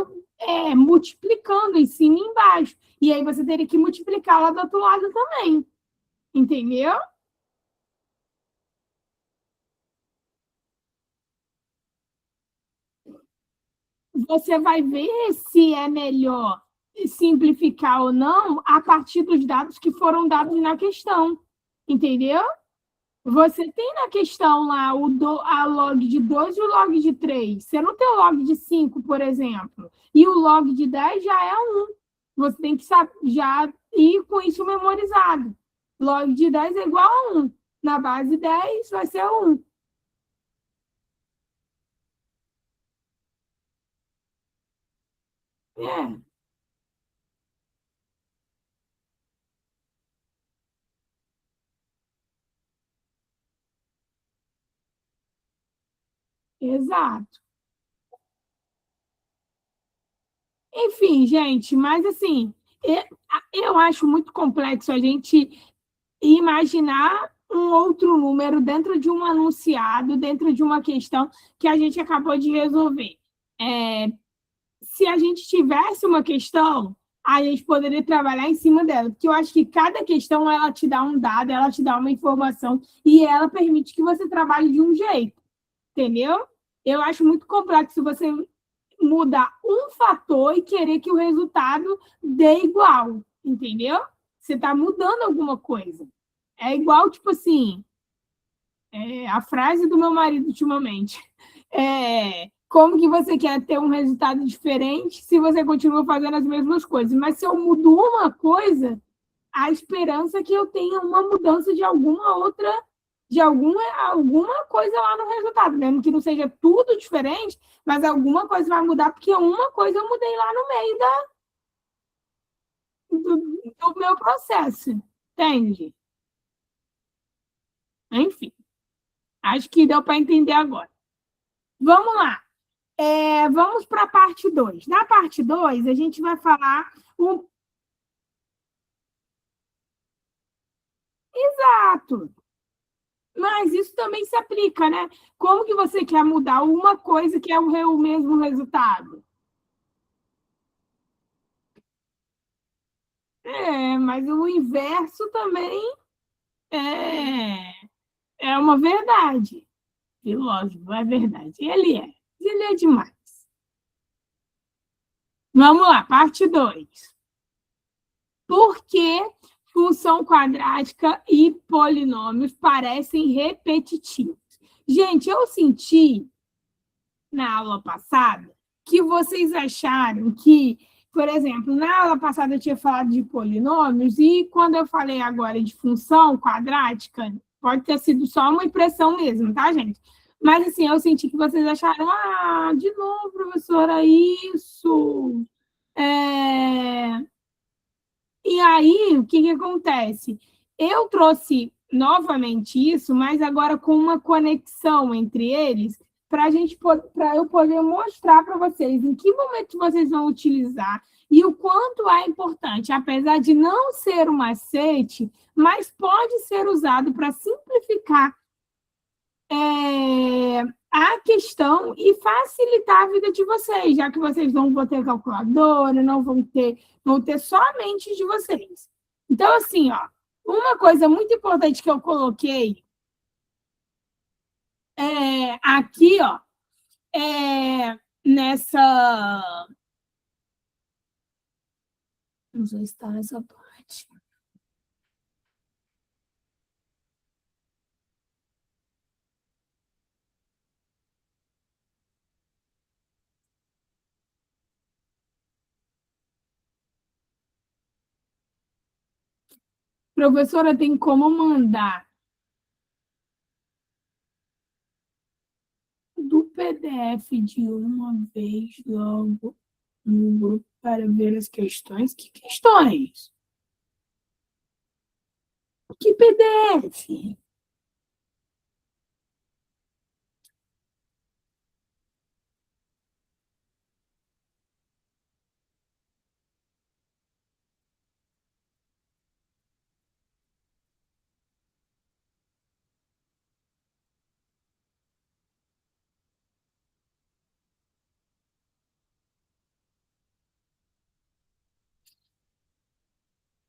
multiplicando em cima e embaixo. E aí você teria que multiplicar lá do outro lado também. Entendeu? Você vai ver se é melhor simplificar ou não a partir dos dados que foram dados na questão, entendeu? Você tem na questão lá a log de 2 e o log de 3. Você não tem o log de 5, por exemplo. E o log de 10 já é 1. Você tem que já ir com isso memorizado. Log de 10 é igual a 1. Na base 10 vai ser 1. É, exato. Enfim, gente, mas assim, eu acho muito complexo a gente imaginar um outro número dentro de um anunciado, dentro de uma questão que a gente acabou de resolver. Se a gente tivesse uma questão, a gente poderia trabalhar em cima dela, porque eu acho que cada questão ela te dá um dado, ela te dá uma informação e ela permite que você trabalhe de um jeito, entendeu? Eu acho muito complexo você mudar um fator e querer que o resultado dê igual, entendeu? Você está mudando alguma coisa. É igual, tipo assim, a frase do meu marido ultimamente. Como que você quer ter um resultado diferente se você continua fazendo as mesmas coisas? Mas se eu mudo uma coisa, a esperança é que eu tenha uma mudança de alguma outra, de alguma coisa lá no resultado, mesmo que não seja tudo diferente, mas alguma coisa vai mudar, porque uma coisa eu mudei lá no meio do meu processo, entende? Enfim, acho que deu para entender agora. Vamos lá. Vamos para a parte 2. Na parte 2, a gente vai falar um. Exato. Mas isso também se aplica, né? Como que você quer mudar uma coisa que é o mesmo resultado? Mas o inverso também é uma verdade. Filósofo, é verdade. Ele é demais. Vamos lá, parte 2. Por que função quadrática e polinômios parecem repetitivos? Gente, eu senti na aula passada que vocês acharam que, por exemplo, na aula passada eu tinha falado de polinômios e quando eu falei agora de função quadrática, pode ter sido só uma impressão mesmo, tá, gente? Mas, assim, eu senti que vocês acharam, de novo, professora, isso. E aí, o que acontece? Eu trouxe novamente isso, mas agora com uma conexão entre eles, para eu poder mostrar para vocês em que momento vocês vão utilizar e o quanto é importante, apesar de não ser um macete, mas pode ser usado para simplificar a questão e facilitar a vida de vocês, já que vocês não vão ter calculadora, não vão ter só a mente de vocês. Então, assim, ó, uma coisa muito importante que eu coloquei aqui, ó, nessa. Não sei se está nessa parte. Professora, tem como mandar do PDF de uma vez logo no grupo para ver as questões? Que questões? Que PDF?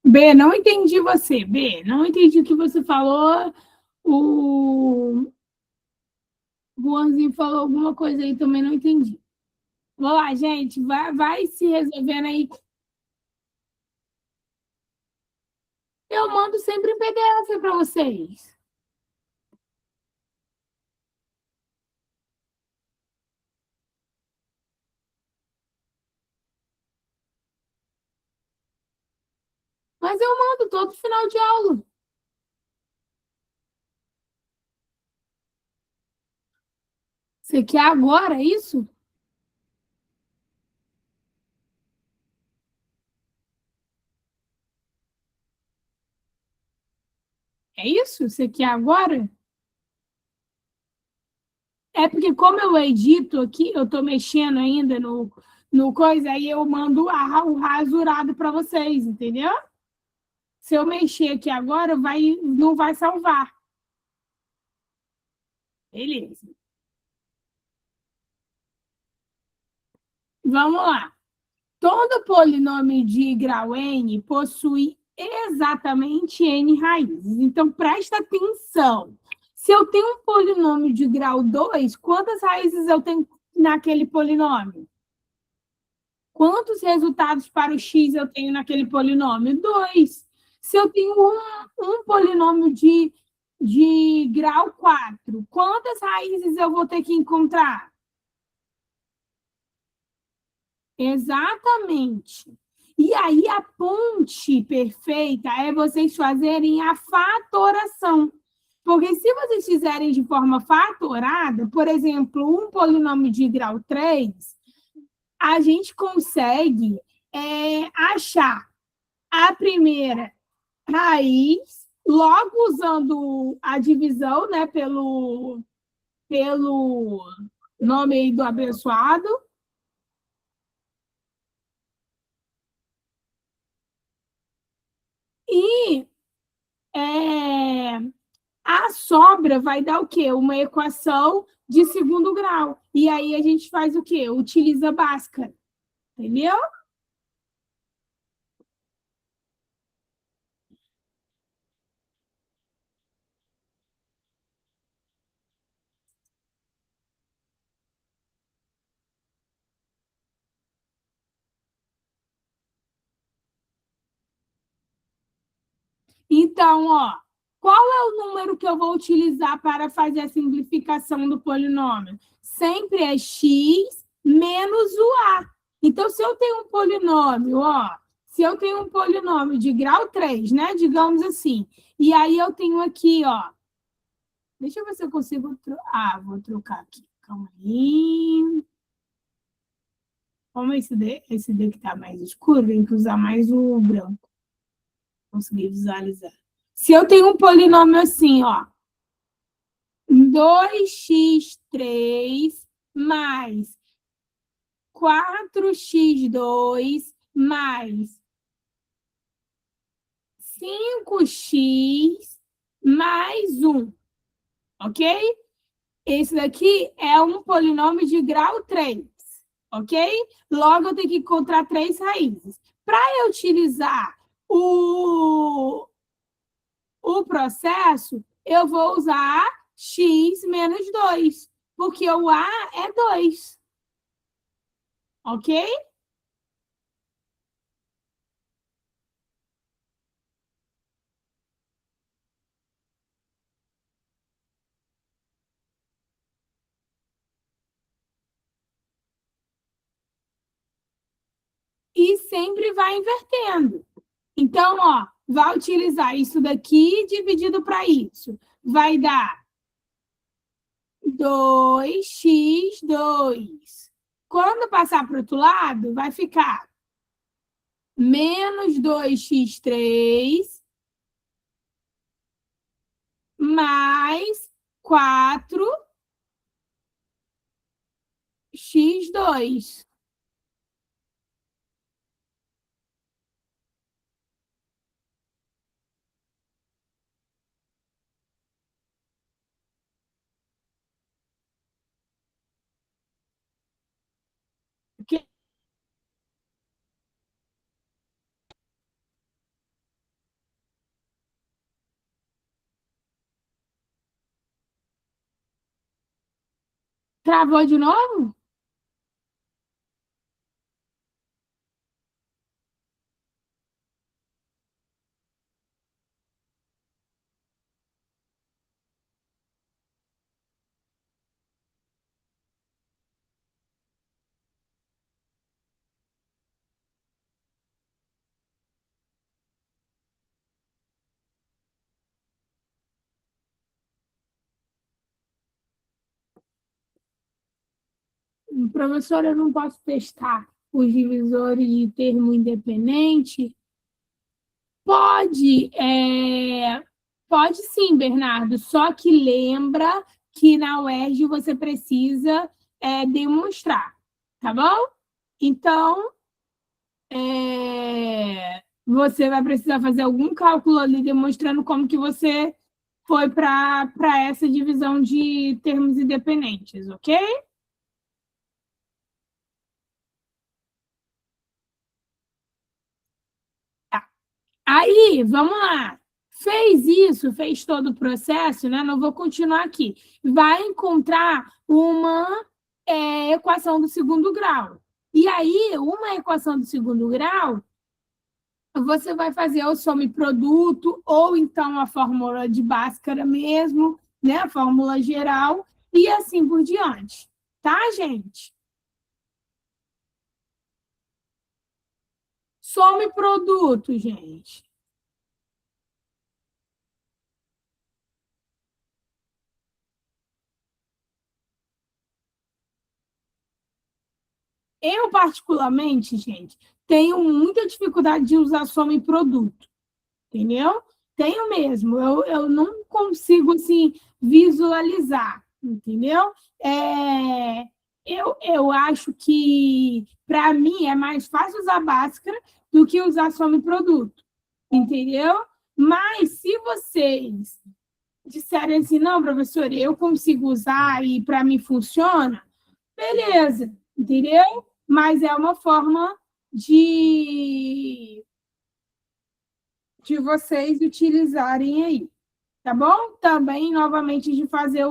B, não entendi você. B, não entendi o que você falou. O Juanzinho falou alguma coisa aí, também não entendi. Vamos lá, gente, vai se resolvendo aí. Eu mando sempre em PDF para vocês. Mas eu mando todo final de aula. Você quer agora isso? É isso? Você quer agora? É porque como eu edito aqui, eu estou mexendo ainda no coisa, aí eu mando o rasurado para vocês, entendeu? Se eu mexer aqui agora, não vai salvar. Beleza. Vamos lá. Todo polinômio de grau n possui exatamente n raízes. Então, presta atenção. Se eu tenho um polinômio de grau 2, quantas raízes eu tenho naquele polinômio? Quantos resultados para o x eu tenho naquele polinômio? 2. Se eu tenho um polinômio de grau 4, quantas raízes eu vou ter que encontrar? Exatamente. E aí, a ponte perfeita é vocês fazerem a fatoração. Porque se vocês fizerem de forma fatorada, por exemplo, um polinômio de grau 3, a gente consegue achar a primeira raiz, logo usando a divisão, né, pelo nome aí do abençoado. E a sobra vai dar o quê? Uma equação de segundo grau. E aí a gente faz o quê? Utiliza Bhaskara. Entendeu? Então, ó, qual é o número que eu vou utilizar para fazer a simplificação do polinômio? Sempre é x menos o a. Então, se eu tenho um polinômio, ó, se eu tenho um polinômio de grau 3, né, digamos assim, e aí eu tenho aqui, ó, deixa eu ver se eu consigo... vou trocar aqui, calma aí. Como esse D que está mais escuro, tem que usar mais o branco. Consegui visualizar. Se eu tenho um polinômio assim, ó, 2x3 mais 4x2 mais 5x mais 1, ok? Esse daqui é um polinômio de grau 3, ok? Logo, eu tenho que encontrar 3 raízes. Para eu utilizar o processo, eu vou usar x menos 2, porque o a é 2, ok? E sempre vai invertendo. Então, ó, vai utilizar isso daqui dividido para isso. Vai dar 2x2. Quando passar para o outro lado, vai ficar menos 2x3 mais 4x2. Que travou de novo? Professora, eu não posso testar os divisores de termo independente? Pode, pode sim, Bernardo, só que lembra que na UERJ você precisa demonstrar, tá bom? Então, você vai precisar fazer algum cálculo ali demonstrando como que você foi para essa divisão de termos independentes, ok? Aí, vamos lá. Fez isso, fez todo o processo, né? Não vou continuar aqui. Vai encontrar uma equação do segundo grau. E aí, uma equação do segundo grau, você vai fazer o some-produto, ou então a fórmula de Bhaskara mesmo, né? A fórmula geral, e assim por diante. Tá, gente? Some-produto, gente. Eu, particularmente, gente, tenho muita dificuldade de usar some-produto, entendeu? Tenho mesmo. Eu não consigo, assim, visualizar, entendeu? Eu acho que, para mim, é mais fácil usar Bhaskara do que usar some-produto, entendeu? Mas, se vocês disserem assim, não, professor, eu consigo usar e para mim funciona, beleza, entendeu? Mas é uma forma de, de vocês utilizarem aí, tá bom? Também, novamente, de fazer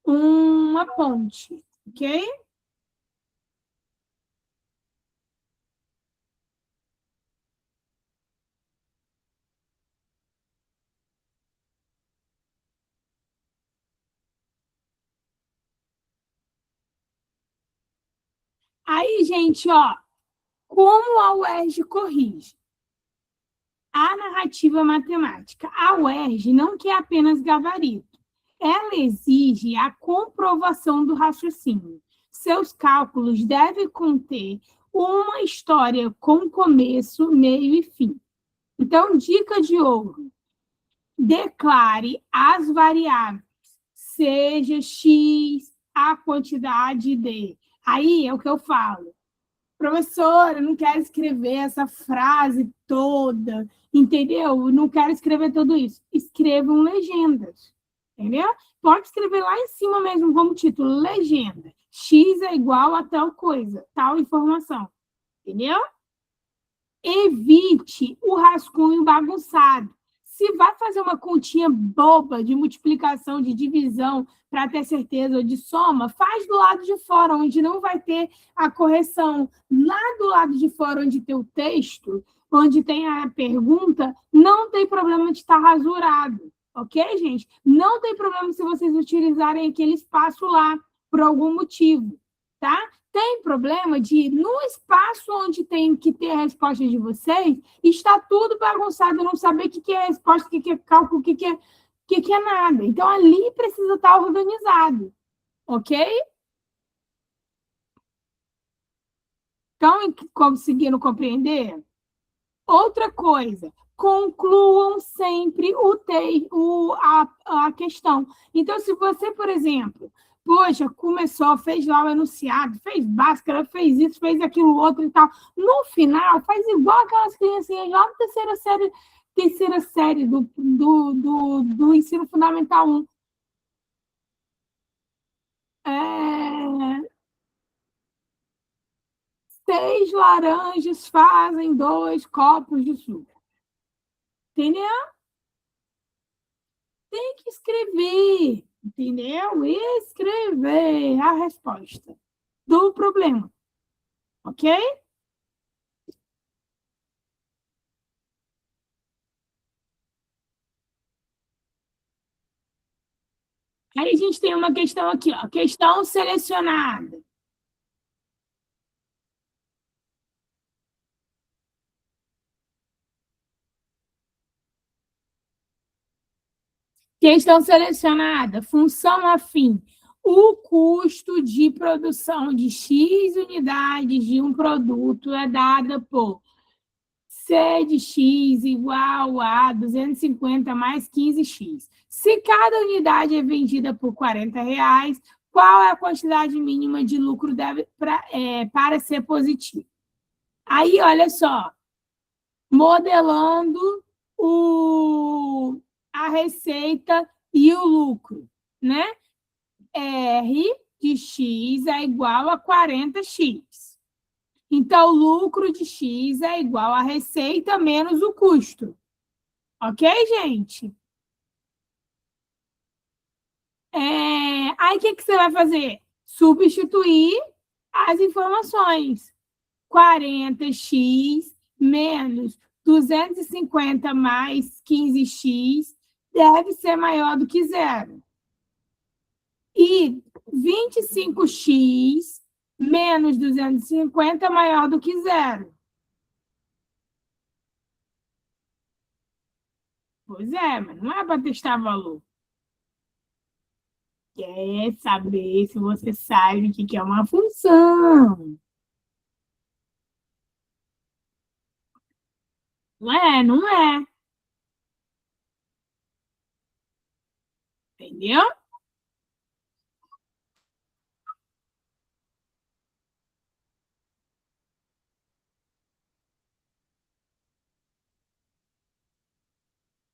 uma ponte, ok? Aí, gente, ó, como a UERJ corrige? A narrativa matemática. A UERJ não quer apenas gabarito. Ela exige a comprovação do raciocínio. Seus cálculos devem conter uma história com começo, meio e fim. Então, dica de ouro: declare as variáveis, seja x a quantidade de. Aí é o que eu falo. Professora, eu não quero escrever essa frase toda, entendeu? Eu não quero escrever tudo isso. Escrevam legendas, entendeu? Pode escrever lá em cima mesmo como título, legenda. X é igual a tal coisa, tal informação, entendeu? Evite o rascunho bagunçado. Se vai fazer uma continha boba de multiplicação, de divisão, para ter certeza, ou de soma, faz do lado de fora, onde não vai ter a correção. Lá do lado de fora, onde tem o texto, onde tem a pergunta, não tem problema de estar rasurado, ok, gente? Não tem problema se vocês utilizarem aquele espaço lá, por algum motivo, tá? Tem problema de, no espaço onde tem que ter a resposta de vocês, está tudo bagunçado, não saber o que é resposta, o que é cálculo, o que é nada. Então, ali precisa estar organizado, ok? Então, conseguiram compreender? Outra coisa, concluam sempre a questão. Então, se você, por exemplo, poxa, começou, fez lá o enunciado, fez Bhaskara, fez isso, fez aquilo outro e tal, no final, faz igual aquelas criancinhas lá da terceira série do ensino fundamental 1. É, 6 laranjas fazem 2 copos de suco. Entendeu? Tem que escrever, entendeu? Escrever a resposta do problema, ok? Aí a gente tem uma questão aqui, ó, questão selecionada. Questão selecionada, função afim. O custo de produção de X unidades de um produto é dada por C de X igual a 250 mais 15x. Se cada unidade é vendida por R$ 40, qual é a quantidade mínima de lucro para ser positivo? Aí, olha só, modelando a receita e o lucro, né? R de X é igual a 40x. Então, o lucro de X é igual à receita menos o custo. Ok, gente? Aí, o que você vai fazer? Substituir as informações. 40x menos 250 mais 15x deve ser maior do que zero. E 25x menos 250 é maior do que zero. Pois é, mas não é para testar valor. Quer saber se você sabe o que é uma função. Não é, não é. Entendeu?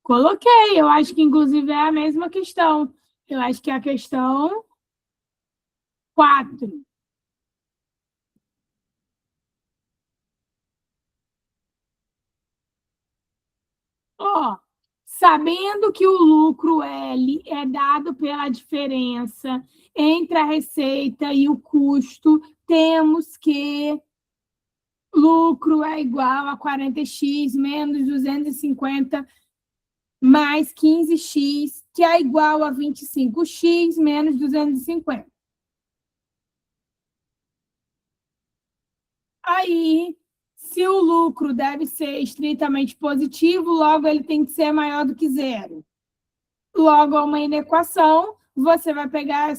Coloquei, eu acho que inclusive é a mesma questão. Eu acho que é a questão 4. Ó, sabendo que o lucro L é dado pela diferença entre a receita e o custo, temos que lucro é igual a 40x menos 250 mais 15x, que é igual a 25x menos 250. Aí, se o lucro deve ser estritamente positivo, logo ele tem que ser maior do que zero. Logo, é uma inequação, você vai pegar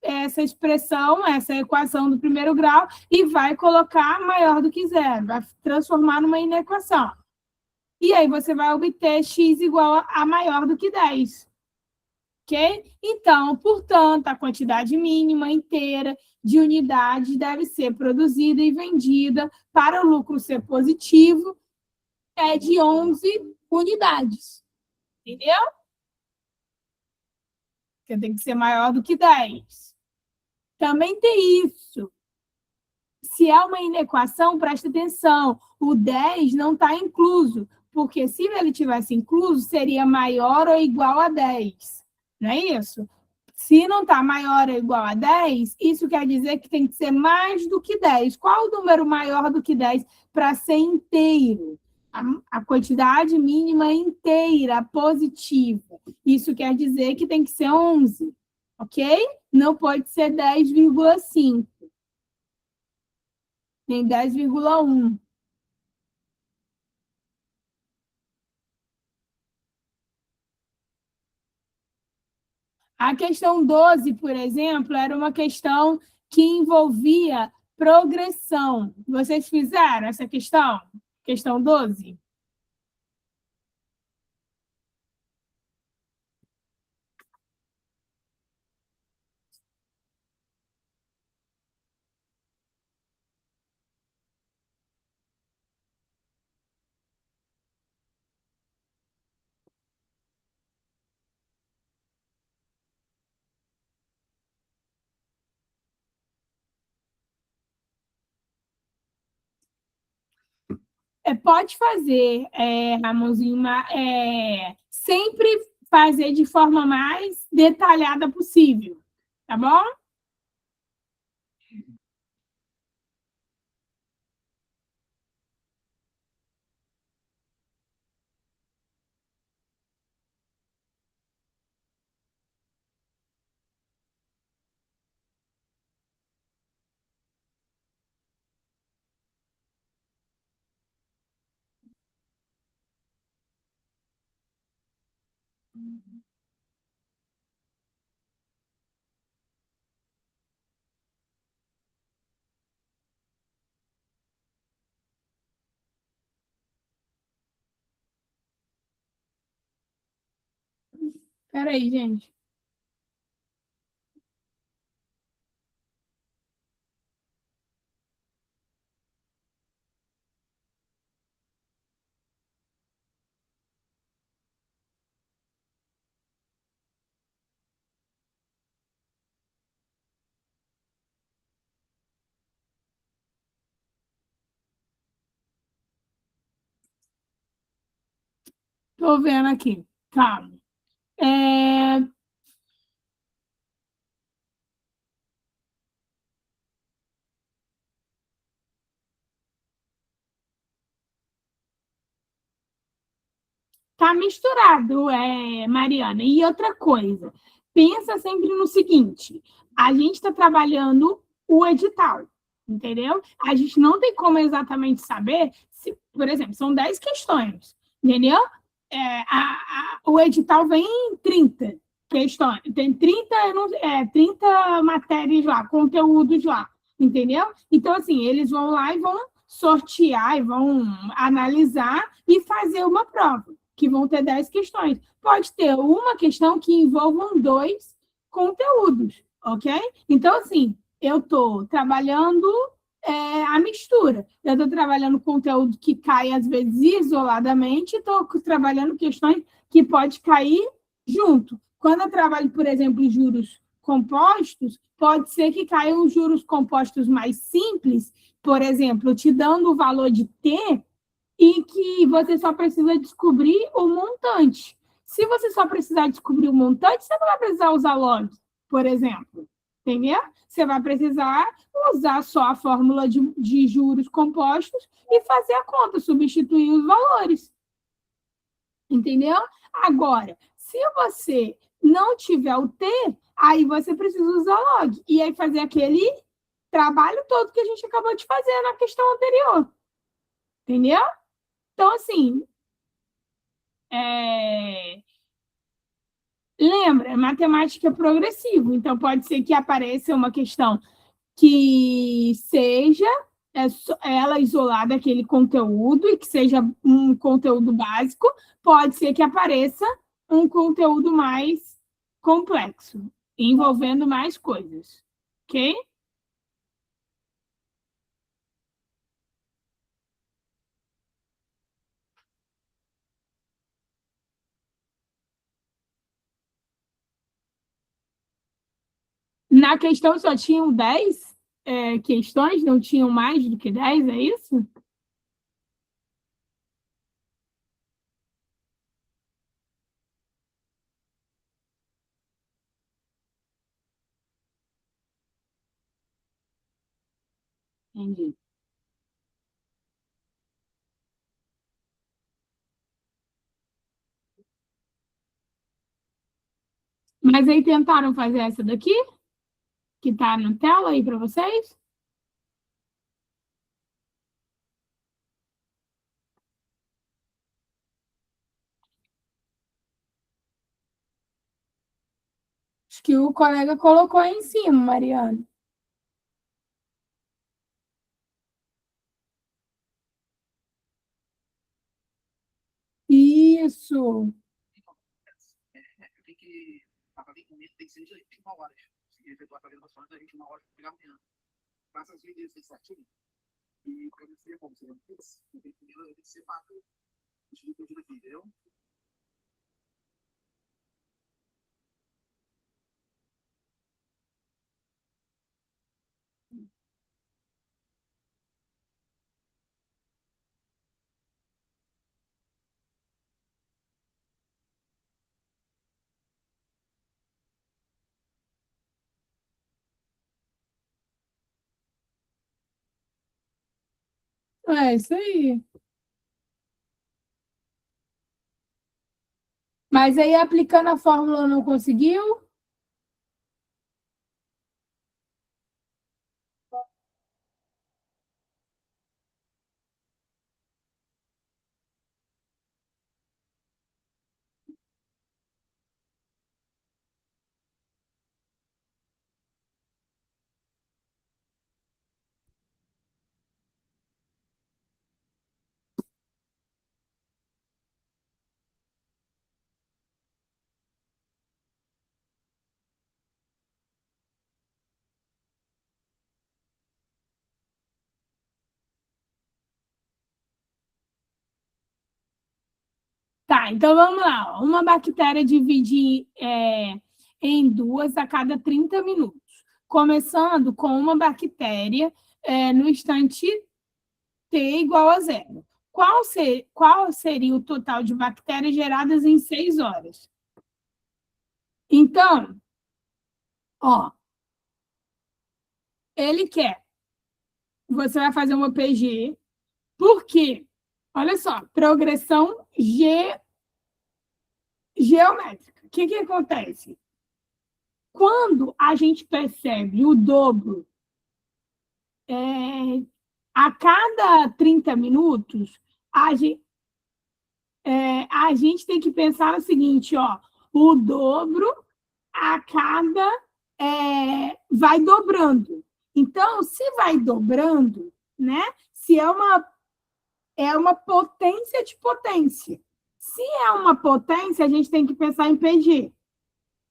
essa expressão, essa equação do primeiro grau, e vai colocar maior do que zero, vai transformar numa inequação. E aí você vai obter x igual a maior do que 10. Ok? Então, portanto, a quantidade mínima inteira de unidades deve ser produzida e vendida para o lucro ser positivo, é de 11 unidades. Entendeu? Porque tem que ser maior do que 10. Também tem isso. Se é uma inequação, presta atenção, o 10 não está incluso, porque se ele tivesse incluso, seria maior ou igual a 10. Não é isso? Se não está maior ou igual a 10, isso quer dizer que tem que ser mais do que 10. Qual o número maior do que 10 para ser inteiro? A quantidade mínima inteira, positiva. Isso quer dizer que tem que ser 11, ok? Não pode ser 10,5, nem 10,1. A questão 12, por exemplo, era uma questão que envolvia progressão. Vocês fizeram essa questão? Questão 12? Pode fazer, Ramonzinho, sempre fazer de forma mais detalhada possível, tá bom? Espera aí, gente. Estou vendo aqui. Calma. É, Tá misturado, Mariana. E outra coisa, pensa sempre no seguinte: a gente está trabalhando o edital, entendeu? A gente não tem como exatamente saber se, por exemplo, são 10 questões, entendeu? O edital vem em 30 questões, tem 30 matérias lá, conteúdos lá, entendeu? Então, assim, eles vão lá e vão sortear e vão analisar e fazer uma prova que vão ter 10 questões. Pode ter uma questão que envolvam 2 conteúdos, ok? Então, assim, eu estou trabalhando a mistura. Eu estou trabalhando conteúdo que cai, às vezes, isoladamente, estou trabalhando questões que pode cair junto. Quando eu trabalho, por exemplo, em juros compostos, pode ser que caiam juros compostos mais simples, por exemplo, te dando o valor de T, e que você só precisa descobrir o montante. Se você só precisar descobrir o montante, você não vai precisar usar log, por exemplo. Entendeu? Você vai precisar usar só a fórmula de juros compostos e fazer a conta, substituir os valores. Entendeu? Agora, se você não tiver o T, aí você precisa usar log. E aí fazer aquele trabalho todo que a gente acabou de fazer na questão anterior. Entendeu? Então, assim, lembra, matemática é progressivo, então pode ser que apareça uma questão que seja ela isolada aquele conteúdo e que seja um conteúdo básico, pode ser que apareça um conteúdo mais complexo, envolvendo mais coisas, ok? Na questão só tinham 10 questões, não tinham mais do que 10, é isso? Entendi. Mas aí tentaram fazer essa daqui, que está na tela aí para vocês? Acho que o colega colocou aí em cima, Mariana. Isso. É isso aí. Mas aí aplicando a fórmula não conseguiu? Tá, então vamos lá. Uma bactéria divide em duas a cada 30 minutos. Começando com uma bactéria no instante T igual a zero. Qual seria o total de bactérias geradas em 6 horas? Então, ó, ele quer, você vai fazer uma PG, porque, olha só, progressão G geométrica. O que acontece? Quando a gente percebe o dobro a cada 30 minutos, a gente tem que pensar o seguinte, ó, o dobro a cada vai dobrando. Então, se vai dobrando, né? Se é uma potência de potência. Se é uma potência, a gente tem que pensar em PG,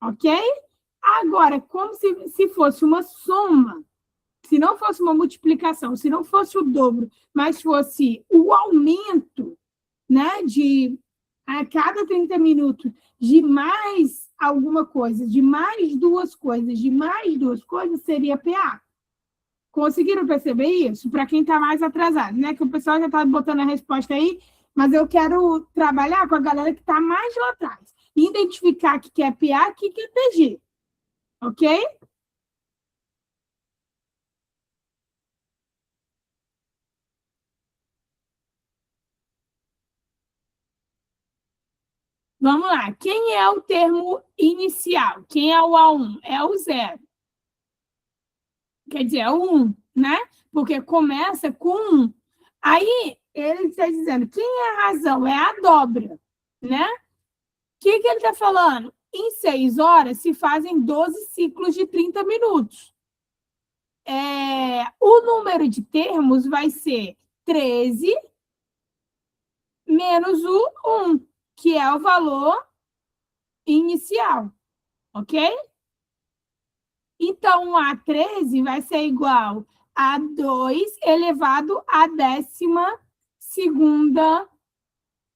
ok? Agora, como se fosse uma soma, se não fosse uma multiplicação, se não fosse o dobro, mas fosse o aumento, né, de a cada 30 minutos, de mais alguma coisa, de mais duas coisas, de mais duas coisas, seria PA. Conseguiram perceber isso? Para quem está mais atrasado, né? Que o pessoal já está botando a resposta aí, mas eu quero trabalhar com a galera que está mais lá atrás. Identificar o que é PA e o que é PG. Ok? Vamos lá. Quem é o termo inicial? Quem é o A1? É o zero. Quer dizer, é o 1, né? Porque começa com 1. Aí, ele está dizendo, quem é a razão? É a dobra, né? O que ele está falando? Em 6 horas se fazem 12 ciclos de 30 minutos. O número de termos vai ser 13 menos o 1, que é o valor inicial, ok? Então, a 13 vai ser igual a 2 elevado à 12ª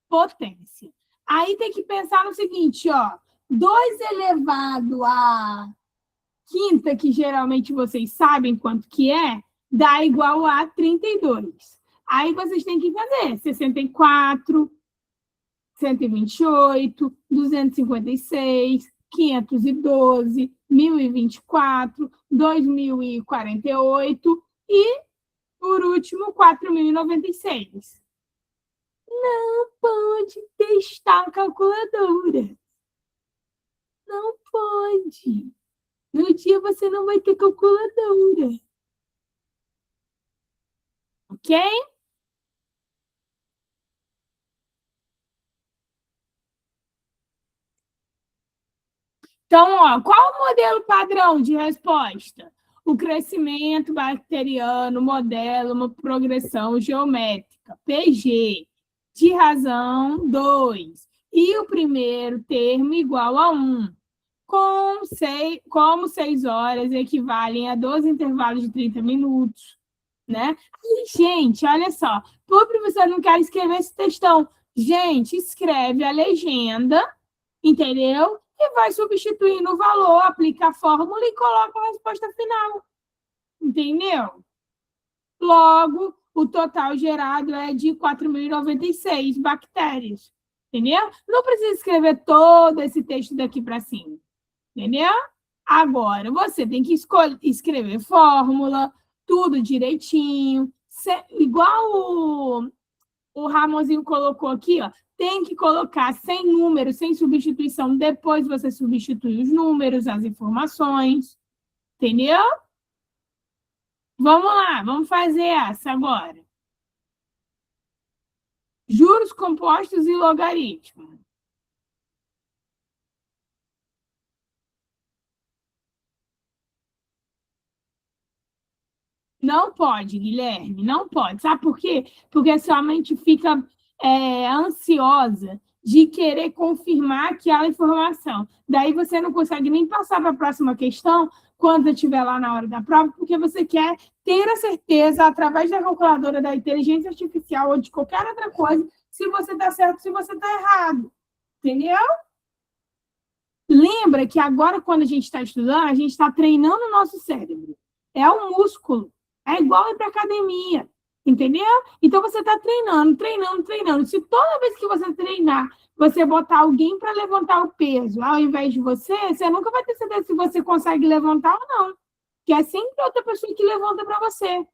potência. Aí tem que pensar no seguinte, ó, 2 elevado à quinta, que geralmente vocês sabem quanto que é, dá igual a 32. Aí vocês têm que fazer 64, 128, 256, 512, 1024, 2048 e, por último, 4096. Não pode testar a calculadora. Não pode. No dia você não vai ter calculadora. Ok? Então, ó, qual o modelo padrão de resposta? O crescimento bacteriano modela uma progressão geométrica, PG, de razão 2, e o primeiro termo igual a 1, como 6 horas equivalem a 12 intervalos de 30 minutos, né? E, gente, olha só, o professor não quer escrever esse textão. Gente, escreve a legenda, entendeu? E vai substituindo o valor, aplica a fórmula e coloca a resposta final. Entendeu? Logo, o total gerado é de 4.096 bactérias. Entendeu? Não precisa escrever todo esse texto daqui para cima. Entendeu? Agora, você tem que escrever fórmula, tudo direitinho. Igual o Ramonzinho colocou aqui, ó, tem que colocar sem número, sem substituição. Depois você substitui os números, as informações. Entendeu? Vamos lá, vamos fazer essa agora. Juros compostos e logaritmo. Não pode, Guilherme, não pode. Sabe por quê? Porque a sua mente fica ansiosa de querer confirmar aquela informação. Daí você não consegue nem passar para a próxima questão quando estiver lá na hora da prova, porque você quer ter a certeza, através da calculadora da inteligência artificial ou de qualquer outra coisa, se você está certo, se você está errado. Entendeu? Lembra que agora, quando a gente está estudando, a gente está treinando o nosso cérebro. É um músculo. É igual ir para academia. Entendeu? Então, você está treinando, treinando, treinando. Se toda vez que você treinar, você botar alguém para levantar o peso ao invés de você, você nunca vai ter certeza se você consegue levantar ou não. Que é sempre outra pessoa que levanta para você.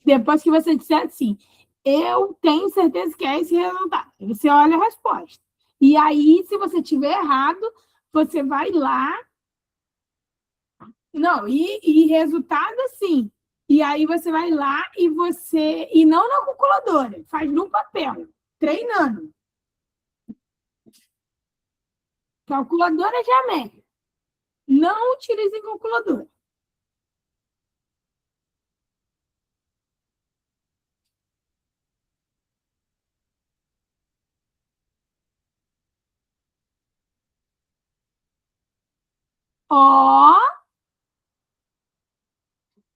Depois que você disser assim, eu tenho certeza que é esse resultado. Você olha a resposta. E aí, se você tiver errado, você vai lá. Não, e resultado assim. E aí você vai lá e você. E não na calculadora, faz no papel, treinando. Calculadora já mede. Não utilize calculadora. Ó,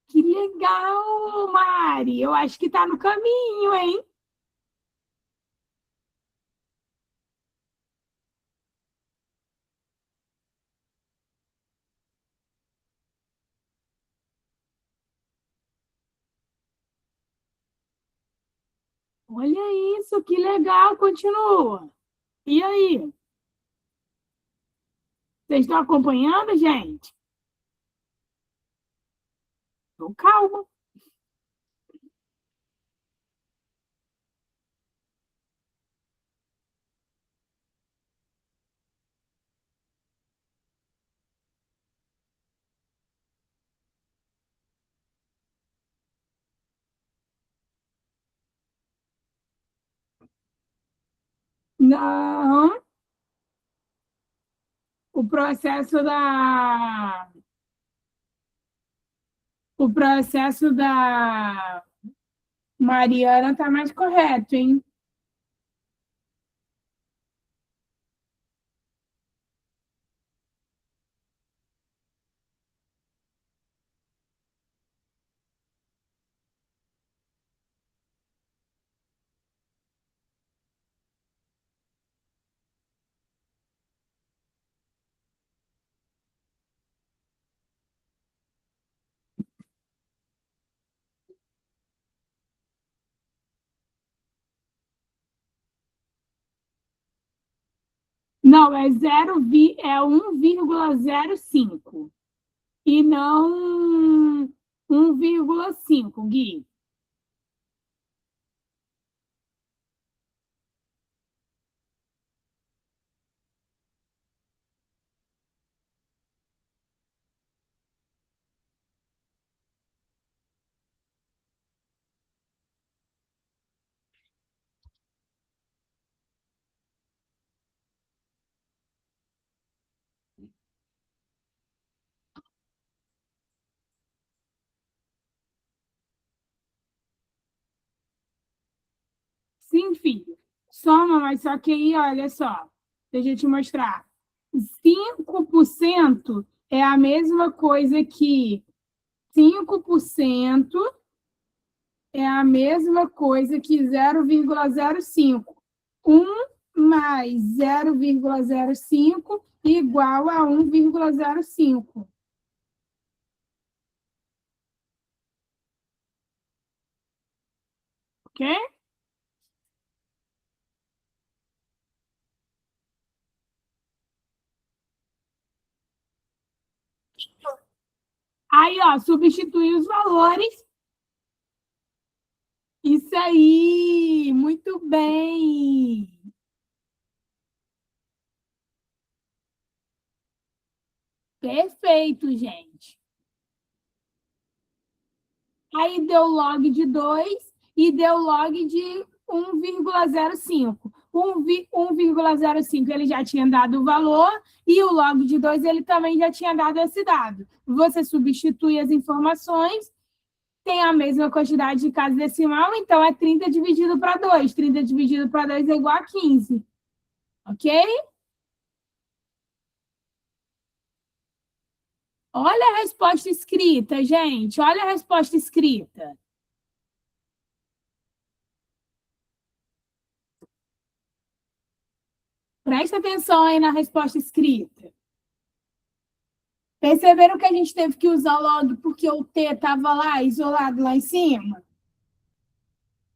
que legal, Mari. Eu acho que está no caminho, hein? Olha isso, que legal. Continua. E aí? Vocês estão acompanhando, gente? Então, calma. Não, o processo da o processo da Mariana está mais correto, hein? Não, é 1,05 e não 1,5, Gui. Sim, filho. Soma, mas só que aí, olha só, deixa eu te mostrar. 5% é a mesma coisa que 5% é a mesma coisa que 0,05. 1 mais 0,05 igual a 1,05. Ok? Aí, ó, substituir os valores. Isso aí! Muito bem! Perfeito, gente. Aí deu log de 2 e deu log de 1,05. 1,05 ele já tinha dado o valor e o log de 2 ele também já tinha dado esse dado. Você substitui as informações, tem a mesma quantidade de casa decimal, então é 30 dividido para 2. 30 dividido para 2 é igual a 15. Ok? Olha a resposta escrita, gente. Olha a resposta escrita. Presta atenção aí na resposta escrita. Perceberam que a gente teve que usar log porque o T estava lá, isolado lá em cima?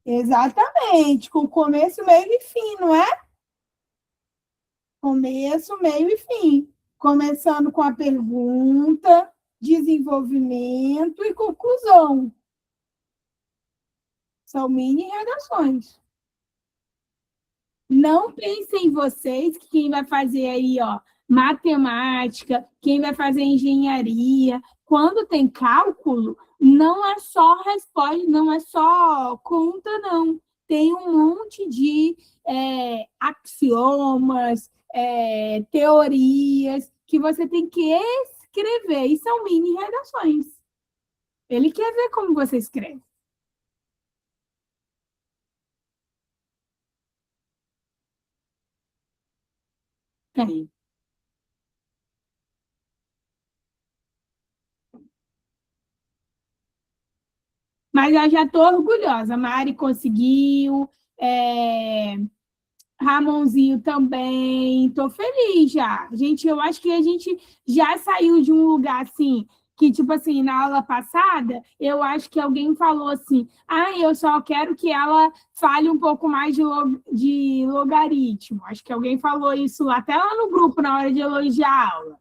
Exatamente, com começo, meio e fim, não é? Começo, meio e fim. Começando com a pergunta, desenvolvimento e conclusão. São mini redações. Não pensem em vocês que quem vai fazer aí, ó, matemática, quem vai fazer engenharia, quando tem cálculo, não é só resposta, não é só conta, não. Tem um monte de axiomas, teorias que você tem que escrever, e são mini redações. Ele quer ver como você escreve. Tem. Mas eu já estou orgulhosa. A Mari conseguiu, Ramonzinho também. Estou feliz já. Gente, eu acho que a gente já saiu de um lugar assim, que, tipo assim, na aula passada, eu acho que alguém falou assim: ah, eu só quero que ela fale um pouco mais de logaritmo. Acho que alguém falou isso até lá no grupo, na hora de elogiar a aula.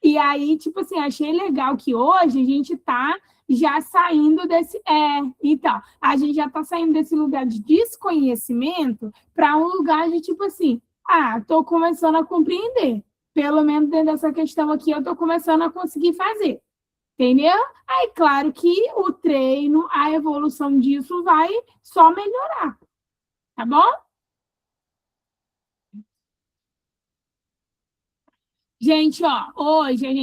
E aí, tipo assim, achei legal que hoje a gente está já saindo desse. Então, a gente já está saindo desse lugar de desconhecimento para um lugar de tipo assim, estou começando a compreender. Pelo menos dentro dessa questão aqui, eu estou começando a conseguir fazer. Entendeu? Aí, claro que o treino, a evolução disso vai só melhorar, tá bom? Gente, ó, hoje a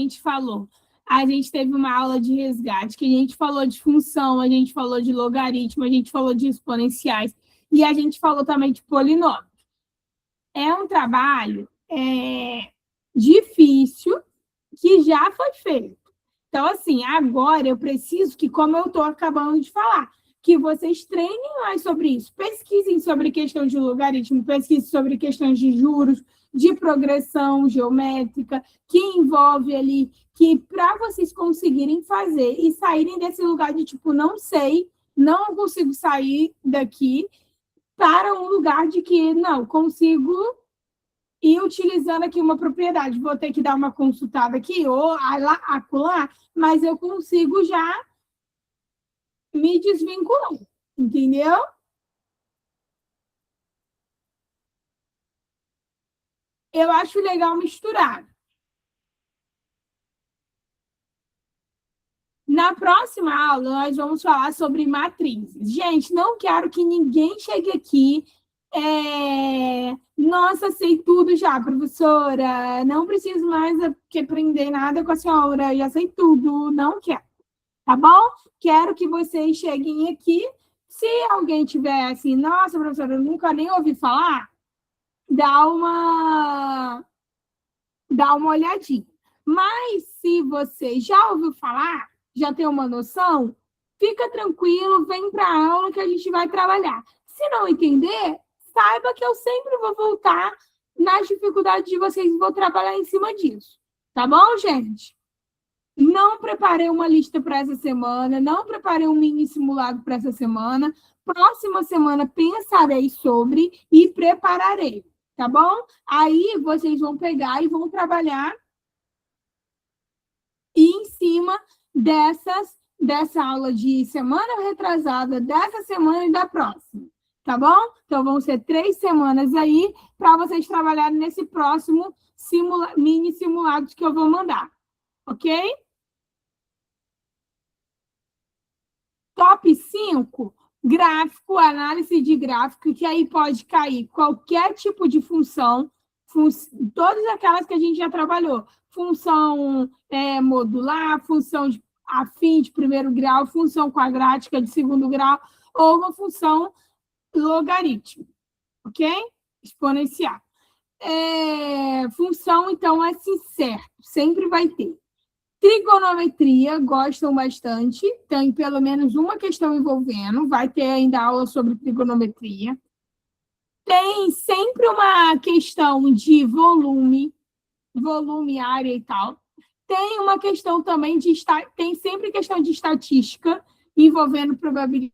gente teve uma aula de resgate, que a gente falou de função, a gente falou de logaritmo, a gente falou de exponenciais e a gente falou também de polinômio. É um trabalho difícil que já foi feito. Então, assim, agora eu preciso que, como eu estou acabando de falar, que vocês treinem mais sobre isso. Pesquisem sobre questão de logaritmo, pesquisem sobre questões de juros, de progressão geométrica, que envolve ali, que para vocês conseguirem fazer e saírem desse lugar de tipo, não sei, não consigo sair daqui, para um lugar de que não consigo ir utilizando aqui uma propriedade. Vou ter que dar uma consultada aqui ou acolá, mas eu consigo já me desvincular, entendeu? Eu acho legal misturar. Na próxima aula, nós vamos falar sobre matrizes. Gente, não quero que ninguém chegue aqui. Nossa, sei tudo já, professora. Não preciso mais que aprender nada com a senhora. Já sei tudo. Não quero. Tá bom? Quero que vocês cheguem aqui. Se alguém tiver assim, nossa, professora, eu nunca nem ouvi falar, dá uma, dá uma olhadinha. Mas se você já ouviu falar, já tem uma noção, fica tranquilo, vem para a aula que a gente vai trabalhar. Se não entender, saiba que eu sempre vou voltar nas dificuldades de vocês e vou trabalhar em cima disso. Tá bom, gente? Não preparei uma lista para essa semana, não preparei um mini simulado para essa semana. Próxima semana pensarei sobre e prepararei, tá bom? Aí vocês vão pegar e vão trabalhar em cima dessa aula de semana retrasada, dessa semana e da próxima, tá bom? Então vão ser 3 semanas aí para vocês trabalharem nesse próximo mini simulado que eu vou mandar, ok? Top 5, gráfico, análise de gráfico, que aí pode cair qualquer tipo de função, todas aquelas que a gente já trabalhou. Função modular, função afim de primeiro grau, função quadrática de segundo grau, ou uma função logarítmica, ok? Exponencial. Função, então, é assim, certo, sempre vai ter. Trigonometria, gostam bastante, tem pelo menos uma questão envolvendo, vai ter ainda aula sobre trigonometria. Tem sempre uma questão de volume, área e tal. Tem uma questão também tem sempre questão de estatística envolvendo probabilidade.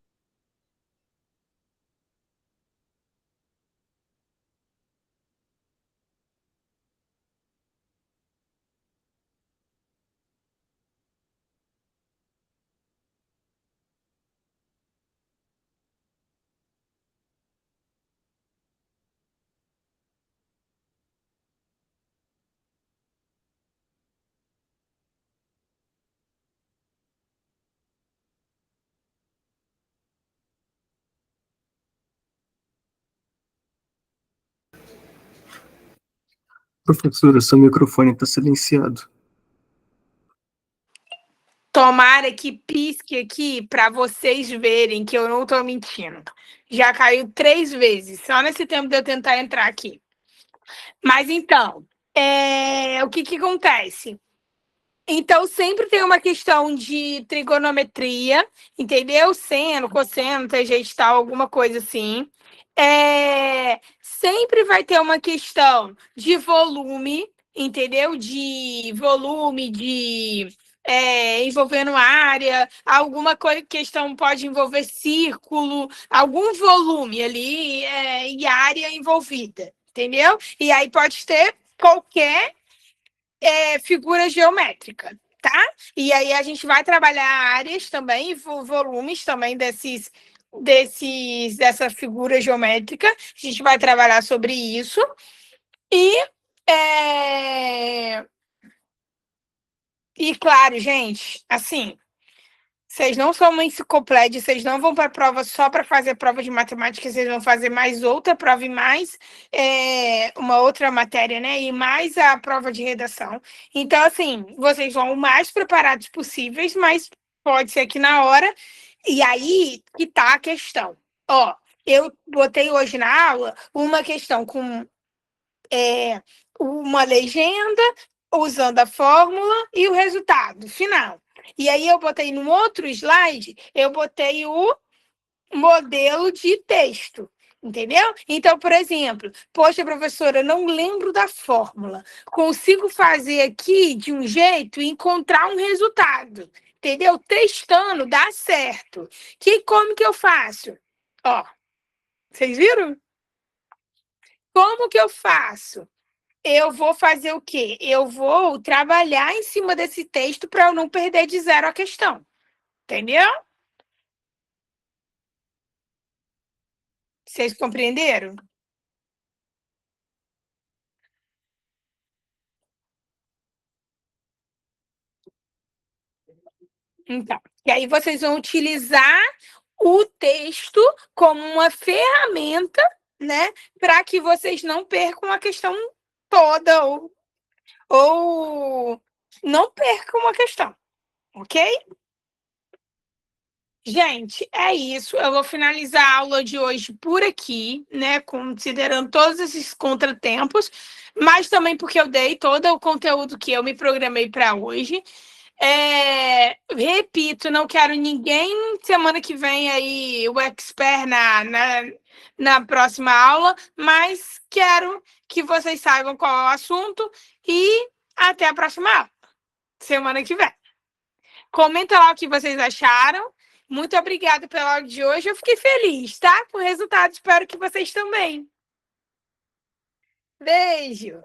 Professora, seu microfone está silenciado. Tomara que pisque aqui para vocês verem que eu não estou mentindo. Já caiu 3 vezes, só nesse tempo de eu tentar entrar aqui. Mas então, o que acontece? Então, sempre tem uma questão de trigonometria, entendeu? Seno, cosseno, tangente tal, alguma coisa assim. Sempre vai ter uma questão de volume, entendeu? De volume, envolvendo área, alguma questão pode envolver círculo, algum volume ali e área envolvida, entendeu? E aí pode ter qualquer figura geométrica, tá? E aí a gente vai trabalhar áreas também, volumes também dessa figura geométrica. A gente vai trabalhar sobre isso. E, claro, gente, assim, vocês não são uma enciclopédia, vocês não vão para a prova só para fazer prova de matemática, vocês vão fazer mais outra prova e mais uma outra matéria, né? E mais a prova de redação. Então, assim, vocês vão o mais preparados possíveis, mas pode ser que na hora. E aí que tá a questão. Ó, eu botei hoje na aula uma questão com uma legenda, usando a fórmula e o resultado final. E aí eu botei no outro slide, eu botei o modelo de texto, entendeu? Então, por exemplo, poxa, professora, eu não lembro da fórmula. Consigo fazer aqui de um jeito e encontrar um resultado, entendeu? Testando, dá certo. Como que eu faço? Ó, vocês viram? Como que eu faço? Eu vou fazer o quê? Eu vou trabalhar em cima desse texto para eu não perder de zero a questão. Entendeu? Vocês compreenderam? Então, e aí vocês vão utilizar o texto como uma ferramenta, né, para que vocês não percam a questão toda ou não percam a questão, ok? Gente, é isso. Eu vou finalizar a aula de hoje por aqui, né? Considerando todos esses contratempos, mas também porque eu dei todo o conteúdo que eu me programei para hoje. Repito, não quero ninguém semana que vem aí, o expert na próxima aula, mas quero que vocês saibam qual é o assunto e até a próxima aula, semana que vem. Comenta lá o que vocês acharam. Muito obrigada pela aula de hoje. Eu fiquei feliz, tá? Com o resultado. Espero que vocês também. Beijo!